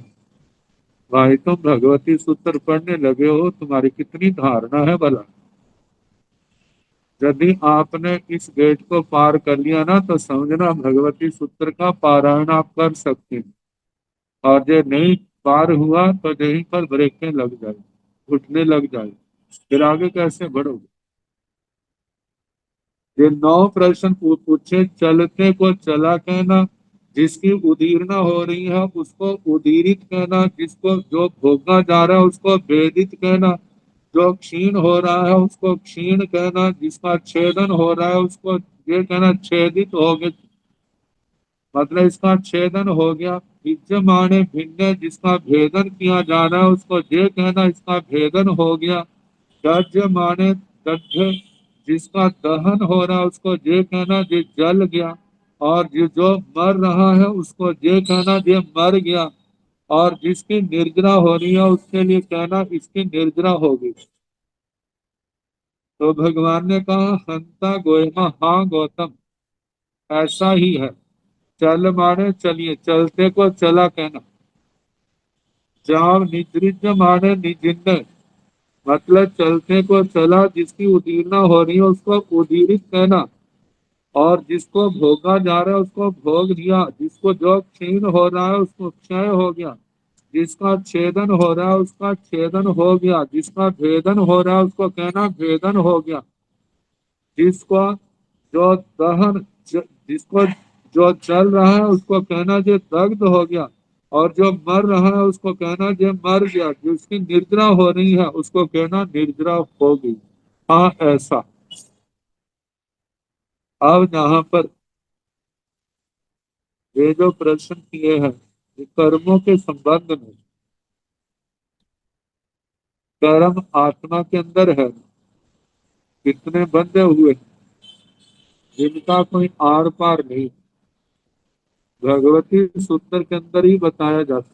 भाई तुम भगवती सूत्र पढ़ने लगे हो, तुम्हारी कितनी धारणा है भला। यदि आपने इस गेट को पार कर लिया ना, तो समझना भगवती सूत्र का पारायण आप कर सकते हैं। और जो नहीं पार हुआ तो यहीं पर ब्रेकें लग जाए, घुटने लग जाए, फिर आगे कैसे बढ़ोगे। ये नौ प्रश्न पूछे, चलते को चला कहना, जिसकी उदीरना हो रही है उसको उदीरित कहना, जिसको जो भोगा जा रहा है उसको भेदित कहना, जो क्षीण हो रहा है उसको क्षीण कहना, जिसका छेदन हो रहा है उसको ये कहना छेदित हो गया, मतलब इसका छेदन हो गया। विद्यमाने भिन्न, जिसका भेदन किया जा रहा है उसको ये कहना इसका भेदन हो गया। दह्य माने दग्ध, जिसका दहन हो रहा है उसको ये कहना ये जल गया। और जो मर रहा है उसको ये कहना ये मर गया। और जिसकी निर्जरा हो रही है उसके लिए कहना इसकी निर्जरा होगी। तो भगवान ने कहा, हंता गोयमा, हाँ गौतम, ऐसा ही है। चल माने चलिए, चलते को चला कहना। जाओ निद्रिज माने निजिंद, मतलब चलते को चला, जिसकी उदीरना हो रही है उसको उदीरित कहना। और जिसको भोगा जा रहा है उसको भोग दिया, जिसको जो क्षीण हो रहा है उसको क्षय हो गया, जिसका छेदन हो रहा है उसका छेदन हो गया, जिसका भेदन हो रहा है उसको कहना भेदन हो गया, जिसको जो जिसको जो चल रहा है उसको कहना जो दग्ध हो गया। और जो मर रहा है उसको कहना जो मर गया, जिसकी निर्जरा हो रही है उसको कहना निर्जरा हो गई। हाँ ऐसा। अब यहाँ पर ये जो प्रश्न किए हैं, ये कर्मों के संबंध में। कर्म आत्मा के अंदर है, कितने बंधे हुए हैं, जिनका कोई आर पार नहीं। भगवती सूत्र के अंदर ही बताया जाता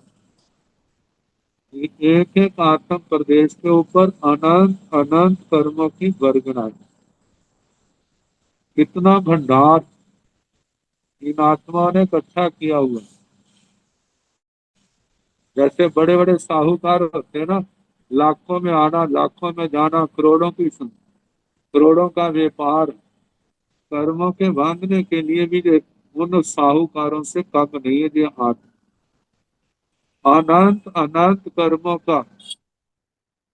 है कि एक एक आत्म प्रदेश के ऊपर अनंत अनंत कर्मों की बरगना है। कितना भंडार इन आत्माओं ने इकट्ठा किया हुआ है। जैसे बड़े बड़े साहूकार होते हैं ना, लाखों में आना लाखों में जाना, करोड़ों का व्यापार, कर्मों के बांधने के लिए भी उन साहूकारों से कम नहीं है जो हाथ। अनंत अनंत कर्मों का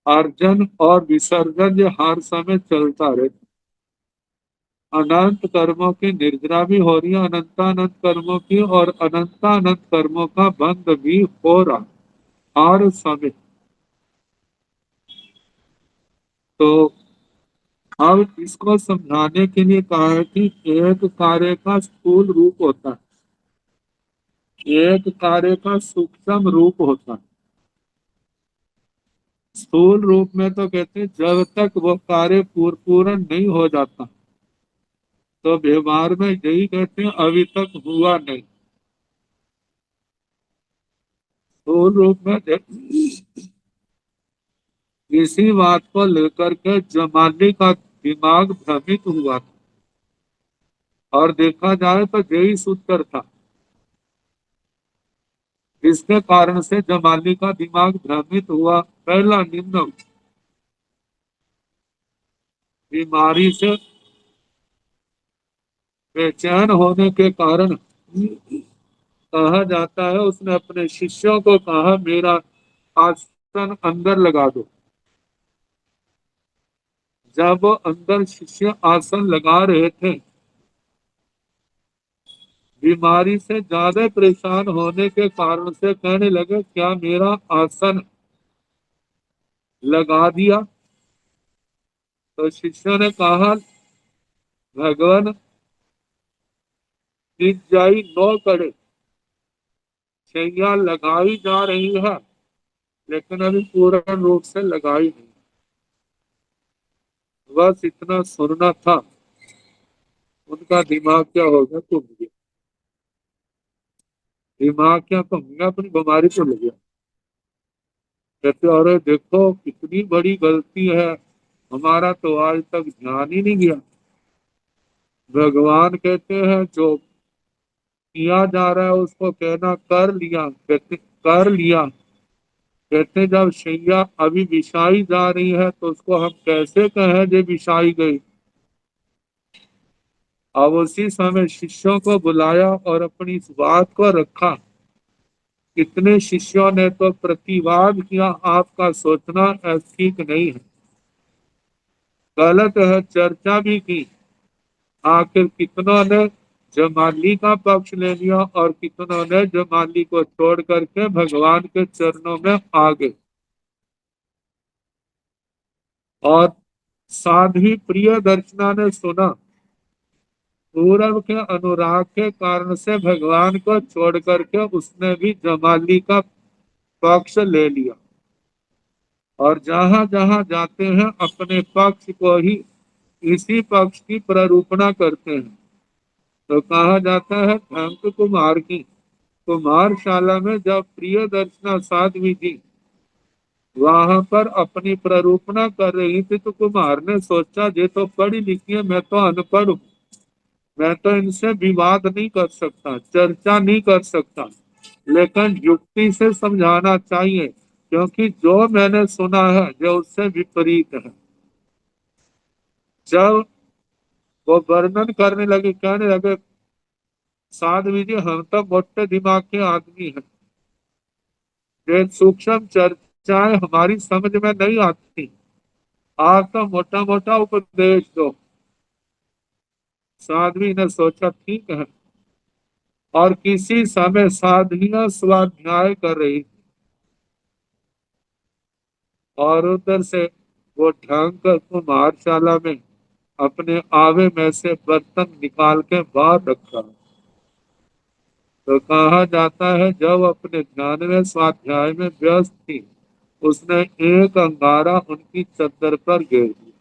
अर्जन और विसर्जन जो हर समय चलता रहे। अनंत कर्मों की निर्जरा भी हो रही है, अनंतानंत कर्मों की, और अनंतानंत कर्मों का बंध भी हो रहा हर समय। तो अब इसको समझाने के लिए कहा है कि एक कार्य का स्थूल रूप होता है, एक कार्य का सूक्ष्म रूप होता है। स्थूल रूप में तो कहते हैं जब तक वो कार्य पूर्ण नहीं हो जाता, तो व्यवहार में यही कहते हैं अभी तक हुआ नहीं। स्थूल रूप में इसी बात को लेकर के जमाने का दिमाग भ्रमित हुआ था। और देखा जाए तो यही सूत्र था, इसके कारण से जमाली का दिमाग भ्रमित हुआ। पहला निम्न, बीमारी से बेचैन होने के कारण कहा जाता है, उसने अपने शिष्यों को कहा मेरा आसन अंदर लगा दो। जब वो अंदर शिष्य आसन लगा रहे थे, बीमारी से ज्यादा परेशान होने के कारण से कहने लगे क्या मेरा आसन लगा दिया। तो शिष्यों ने कहा भगवान बीत जाई 9 कड़े, छैया लगाई जा रही है लेकिन अभी पूर्ण रूप से लगाई नहीं। बस इतना सुनना था, उनका दिमाग क्या हो गया, घूम गया। दिमाग क्या घूम गया, अपनी बीमारी को लग गया। कहते अरे देखो कितनी बड़ी गलती है, हमारा तो आज तक ध्यान ही नहीं गया। भगवान कहते हैं जो किया जा रहा है उसको कहना कर लिया, कहते कर लिया। कहते जब शैया अभी बिछाई जा रही है तो उसको हम कैसे कहें जे बिछाई गई। अब उसी समय शिष्यों को बुलाया और अपनी इस बात को रखा। कितने शिष्यों ने तो प्रतिवाद किया, आपका सोचना ठीक नहीं है, गलत है, चर्चा भी की। आखिर कितनों ने जमाली का पक्ष ले लिया और कितनों ने जमाली को छोड़ करके भगवान के चरणों में आ गए। और साध्वी प्रिय दर्शना ने सुना, पूरब के अनुराग के कारण से भगवान को छोड़ करके उसने भी जमाली का पक्ष ले लिया और जहां जहां जाते हैं अपने पक्ष को ही इसी पक्ष की प्ररूपणा करते हैं। तो कहा जाता है ढंक कुमार की कुमारशाला में जब प्रिय दर्शना साध्वी जी वहां पर अपनी प्ररूपणा कर रही थी तो कुमार ने सोचा ये तो पढ़ी लिखी है, मैं तो अनपढ़ हूँ, मैं तो इनसे विवाद नहीं कर सकता, चर्चा नहीं कर सकता, लेकिन युक्ति से समझाना चाहिए क्योंकि जो मैंने सुना है जो उससे विपरीत है। जब वो वर्णन करने लगे, कहने लगे साध्वी जी हम तो मोटे दिमाग के आदमी हैं, ये सूक्ष्म चर्चाएं हमारी समझ में नहीं आती, आप तो मोटा मोटा उपदेश दो। साध्वी ने सोचा ठीक है, और किसी समय साध्वियां स्वाध्याय कर रही थी और उधर से वो ढंग कर कुमारशाला में अपने आवे में से बर्तन निकाल के बाहर रखा। तो कहा जाता है जब अपने ध्यान में स्वाध्याय में व्यस्त थी उसने एक अंगारा उनकी चद्दर पर गिर दिया।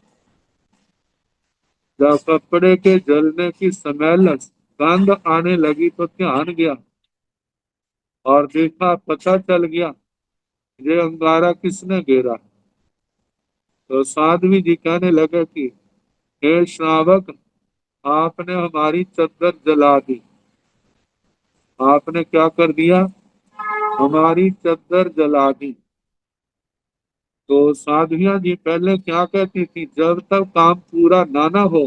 जब कपड़े के जलने की स्मेल गंध आने लगी तो ध्यान गया और देखा, पता चल गया ये अंगारा किसने गिरा। तो साध्वी जी कहने लगे कि हे श्रावक, आपने हमारी चद्दर जला दी। आपने क्या कर दिया, हमारी चद्दर जला दी। तो साध्वियां जी पहले क्या कहती थी, जब तक काम पूरा ना ना हो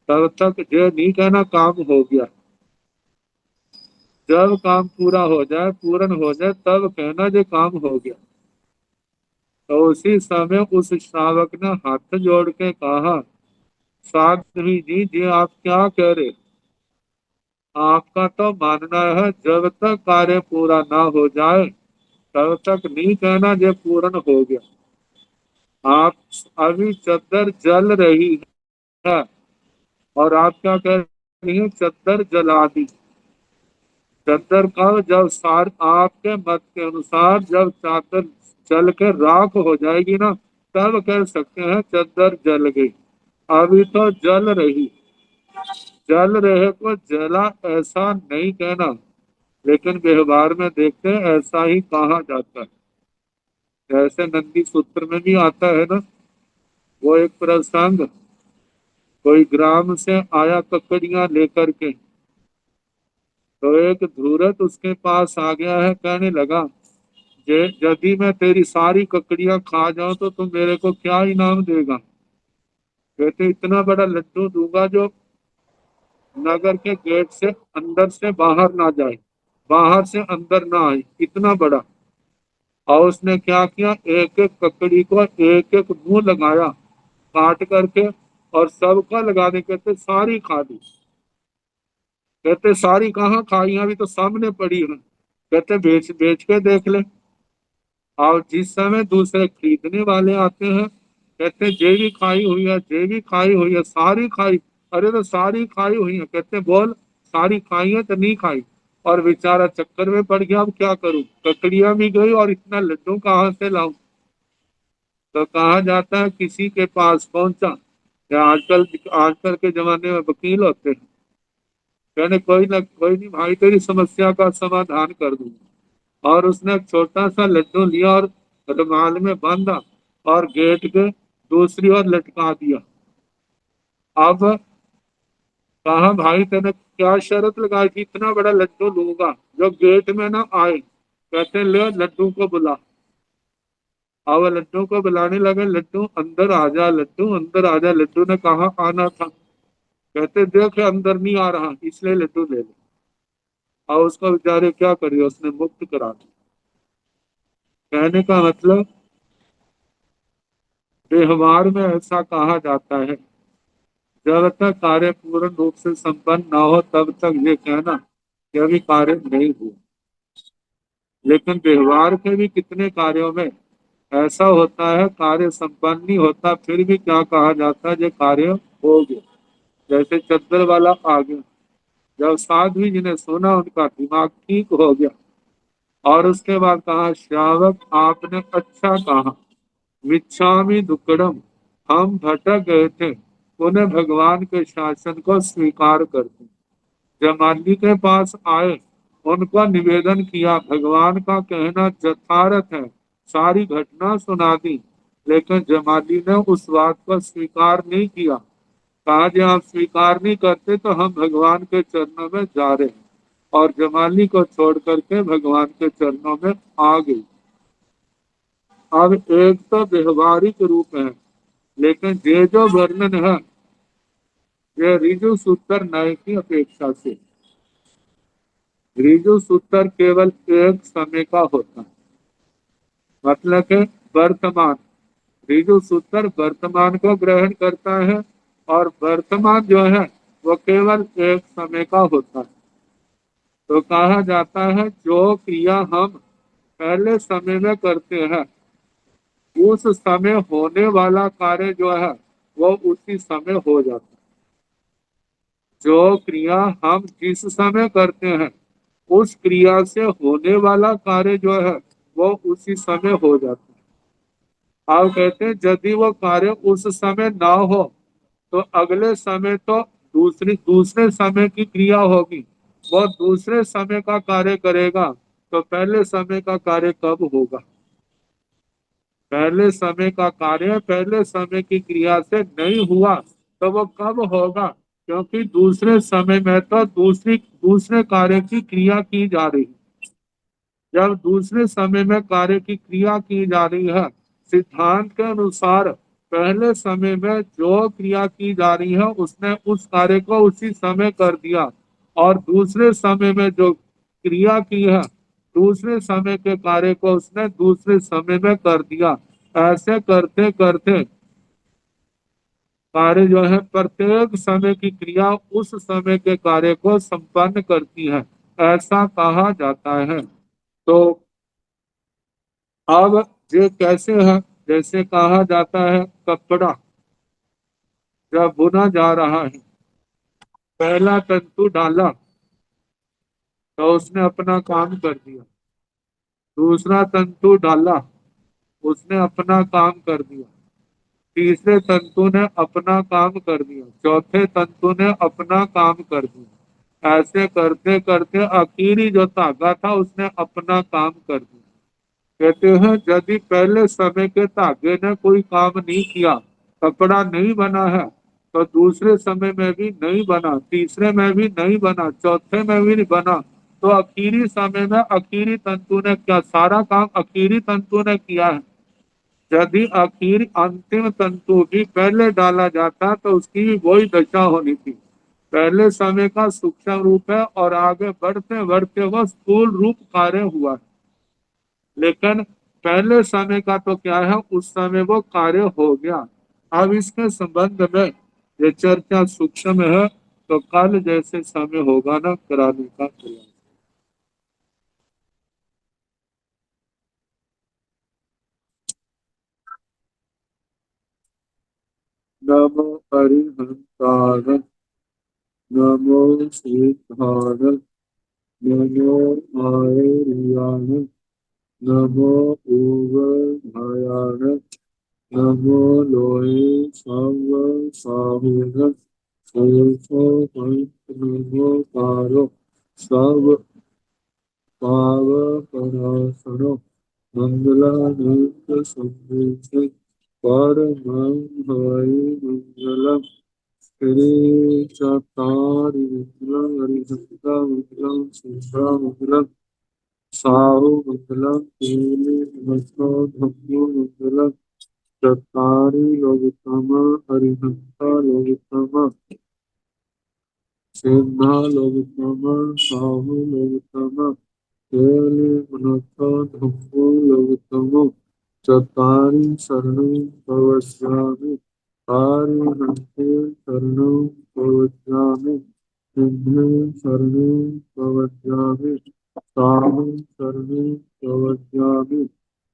तब तक ये नहीं कहना काम हो गया, जब काम पूरा हो जाए, पूर्ण हो जाए, तब कहना ये काम हो गया। तो उसी समय उस श्रावक ने हाथ जोड़ के कहा, साध्वी जी जी आप क्या कह रहे, आपका तो मानना है जब तक कार्य पूरा ना हो जाए तब तक नहीं कहना ये पूर्ण हो गया। आप अभी चद्दर जल रही है और आप क्या कह रही हैं, चद्दर जला दी। चद्दर का जब सार आपके मत के अनुसार जब चादर जल के राख हो जाएगी ना तब कह सकते हैं चद्दर जल गई। अभी तो जल रही, जल रहे को जला ऐसा नहीं कहना, लेकिन व्यवहार में देखते हैं ऐसा ही कहा जाता है। जैसे नंदी सूत्र में भी आता है ना, वो एक प्रसंग, कोई ग्राम से आया ककड़ियां लेकर के, तो एक धूरत उसके पास आ गया है, कहने लगा यदि मैं तेरी सारी ककड़ियां खा जाऊं तो तुम मेरे को क्या इनाम देगा। कहते इतना बड़ा लड्डू दूंगा जो नगर के गेट से अंदर से बाहर ना जाए, बाहर से अंदर ना आए, इतना बड़ा। और उसने क्या किया, एक एक ककड़ी को एक एक मुंह लगाया काट करके, और सबका लगाने कहते सारी खा ली। कहते सारी कहाँ खाई, अभी तो सामने पड़ी है। कहते बेच बेच के देख ले। और जिस समय दूसरे खरीदने वाले आते हैं कहते ये भी खाई हुई है, ये भी खाई हुई है, सारी खाई। अरे तो सारी खाई हुई है, कहते बोल सारी खाई है तो नहीं खाई, और बेचारा चक्कर में पड़ गया, अब क्या करूं, ककड़ियां भी गई और इतना लड्डू कहाँ से लाऊं। तो कहा जाता है किसी के पास पहुंचा, या आजकल आजकल के जमाने में वकील होते हैं, कहने कोई ना कोई नहीं भाई, तेरी समस्या का समाधान कर दूंगा। और उसने एक छोटा सा लड्डू लिया और रुमाल में बांधा और गेट के दूसरी ओर लटका दिया। अब कहा भाई तेने क्या शर्त लगाई थी, इतना बड़ा लड्डू लूंगा जो गेट में ना आए। कहते ले लड्डू को बुला। अब लड्डू को बुलाने लगे, लड्डू अंदर आ जा, लड्डू अंदर आ जा। लड्डू ने कहा आना था। कहते देख अंदर नहीं आ रहा, इसलिए लड्डू ले ले। और उसको बेचारे क्या करिए, उसने मुक्त करा दिया। कहने का मतलब व्यवहार में ऐसा कहा जाता है, जब तक कार्य पूर्ण रूप से संपन्न ना हो तब तक ये कहना कि अभी कार्य नहीं हुआ। लेकिन व्यवहार के भी कितने कार्यों में ऐसा होता है कार्य संपन्न नहीं होता, फिर भी क्या कहा जाता है ये कार्य हो गया। जैसे चद्दर वाला आ गया, जब साध्वी जी ने सुना उनका दिमाग ठीक हो गया। और उसके बाद कहा श्रावक आपने अच्छा कहा, मिच्छामि दुक्कड़म, हम भटक गए थे, उन्हें भगवान के शासन को स्वीकार करते। जब माली के पास आए, उनका निवेदन किया, भगवान का कहना यथार्थ है, सारी घटना सुना दी। लेकिन जमाली ने उस बात को स्वीकार नहीं किया। कहा जी आप स्वीकार नहीं करते तो हम भगवान के चरणों में जा रहे हैं। और जमाली को छोड़ करके भगवान के चरणों में आ गई। अब एक तो व्यवहारिक रूप है, लेकिन ये जो वर्णन है ये ऋजु सूत्र न्याय की अपेक्षा से, ऋजु सूत्र केवल एक समय का होता है, मतलब के वर्तमान। ऋजु सूत्र वर्तमान को ग्रहण करता है, और वर्तमान जो है वो केवल एक समय का होता है। तो कहा जाता है जो क्रिया हम पहले समय में करते हैं, उस समय होने वाला कार्य जो है वो उसी समय हो जाता है। जो क्रिया हम जिस समय करते हैं, उस क्रिया से होने वाला कार्य जो है वो उसी समय हो जाता है। आप कहते हैं यदि वो कार्य उस समय ना हो तो अगले समय तो दूसरी दूसरे समय की क्रिया होगी, वो दूसरे समय का कार्य करेगा। तो पहले समय का कार्य कब होगा? पहले समय का कार्य पहले समय की क्रिया से नहीं हुआ तो वो कब होगा? क्योंकि दूसरे समय में तो दूसरे कार्य की क्रिया की जा रही है। जब दूसरे समय में कार्य की क्रिया की जा रही है, सिद्धांत के अनुसार पहले समय में जो क्रिया की जा रही है उसने उस कार्य को उसी समय कर दिया, और दूसरे समय में जो क्रिया की है दूसरे समय के कार्य को उसने दूसरे समय में कर दिया। ऐसे करते करते कार्य जो है प्रत्येक समय की क्रिया उस समय के कार्य को संपन्न करती है, ऐसा कहा जाता है। तो अब ये कैसे है? जैसे कहा जाता है कपड़ा जब बुना जा रहा है, पहला तंतु डाला तो उसने अपना काम कर दिया, दूसरा तंतु डाला उसने अपना काम कर दिया, तीसरे तंतु ने अपना काम कर दिया, चौथे तंतु ने अपना काम कर दिया। ऐसे करते करते आखिरी जो धागा था उसने अपना काम कर दिया। कहते हैं यदि पहले समय के धागे ने कोई काम नहीं किया, कपड़ा नहीं बना है, तो दूसरे समय में भी नहीं बना, तीसरे में भी नहीं बना, चौथे में भी नहीं बना। तो आखिरी समय में आखिरी तंतु ने क्या सारा काम आखिरी तंतु ने किया है। यदि आखिर अंतिम तंतु भी पहले डाला जाता तो उसकी भी वही दशा होनी थी। पहले समय का सूक्ष्म रूप है और आगे बढ़ते बढ़ते वह स्थूल रूप कार्य हुआ है। लेकिन पहले समय का तो क्या है, उस समय वो कार्य हो गया। अब इसके संबंध में ये चर्चा सूक्ष्म है, तो कल जैसे समय होगा ना कराने का प्रयास। नमो हरिहंसाय। नमो सिद्धाय नमो आयर्याय नमो उभयाय नमो लोये सर्व साहुर सर्वो नमो पारो सर्व पावपराशरो मंगलानाथ संयुते परमं हरि मंगलम् श्री चतारि मंगलम् हरिहंसा मंगलम् सुधा मंगलम् साहु मंगलम् केली नमस्कार धम्मो मंगलम् चतारि लोकतमा हरिहंसा लोकतमा सिद्धा लोकतमा साहु लोकतमा केली मनोत्तम धम्मो लोकतमो चत्वारि शरणं प्रवक्ष्यामि आर्यहन्ते शरणं प्रवक्ष्यामि सिद्धे शरणं प्रवक्ष्यामि साहं शरणं प्रवक्ष्यामि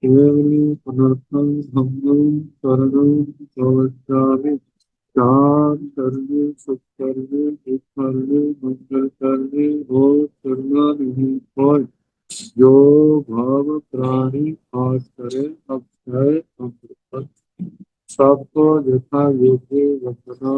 केवली अनर्थं धम्मं शरणं प्रवक्ष्यामि चार करने सुख करने दुख करने मंगल करने हो करना नहीं होय जो भाव प्राणी आज करे अक्षय अमृत सबको यथा योग्य वंदना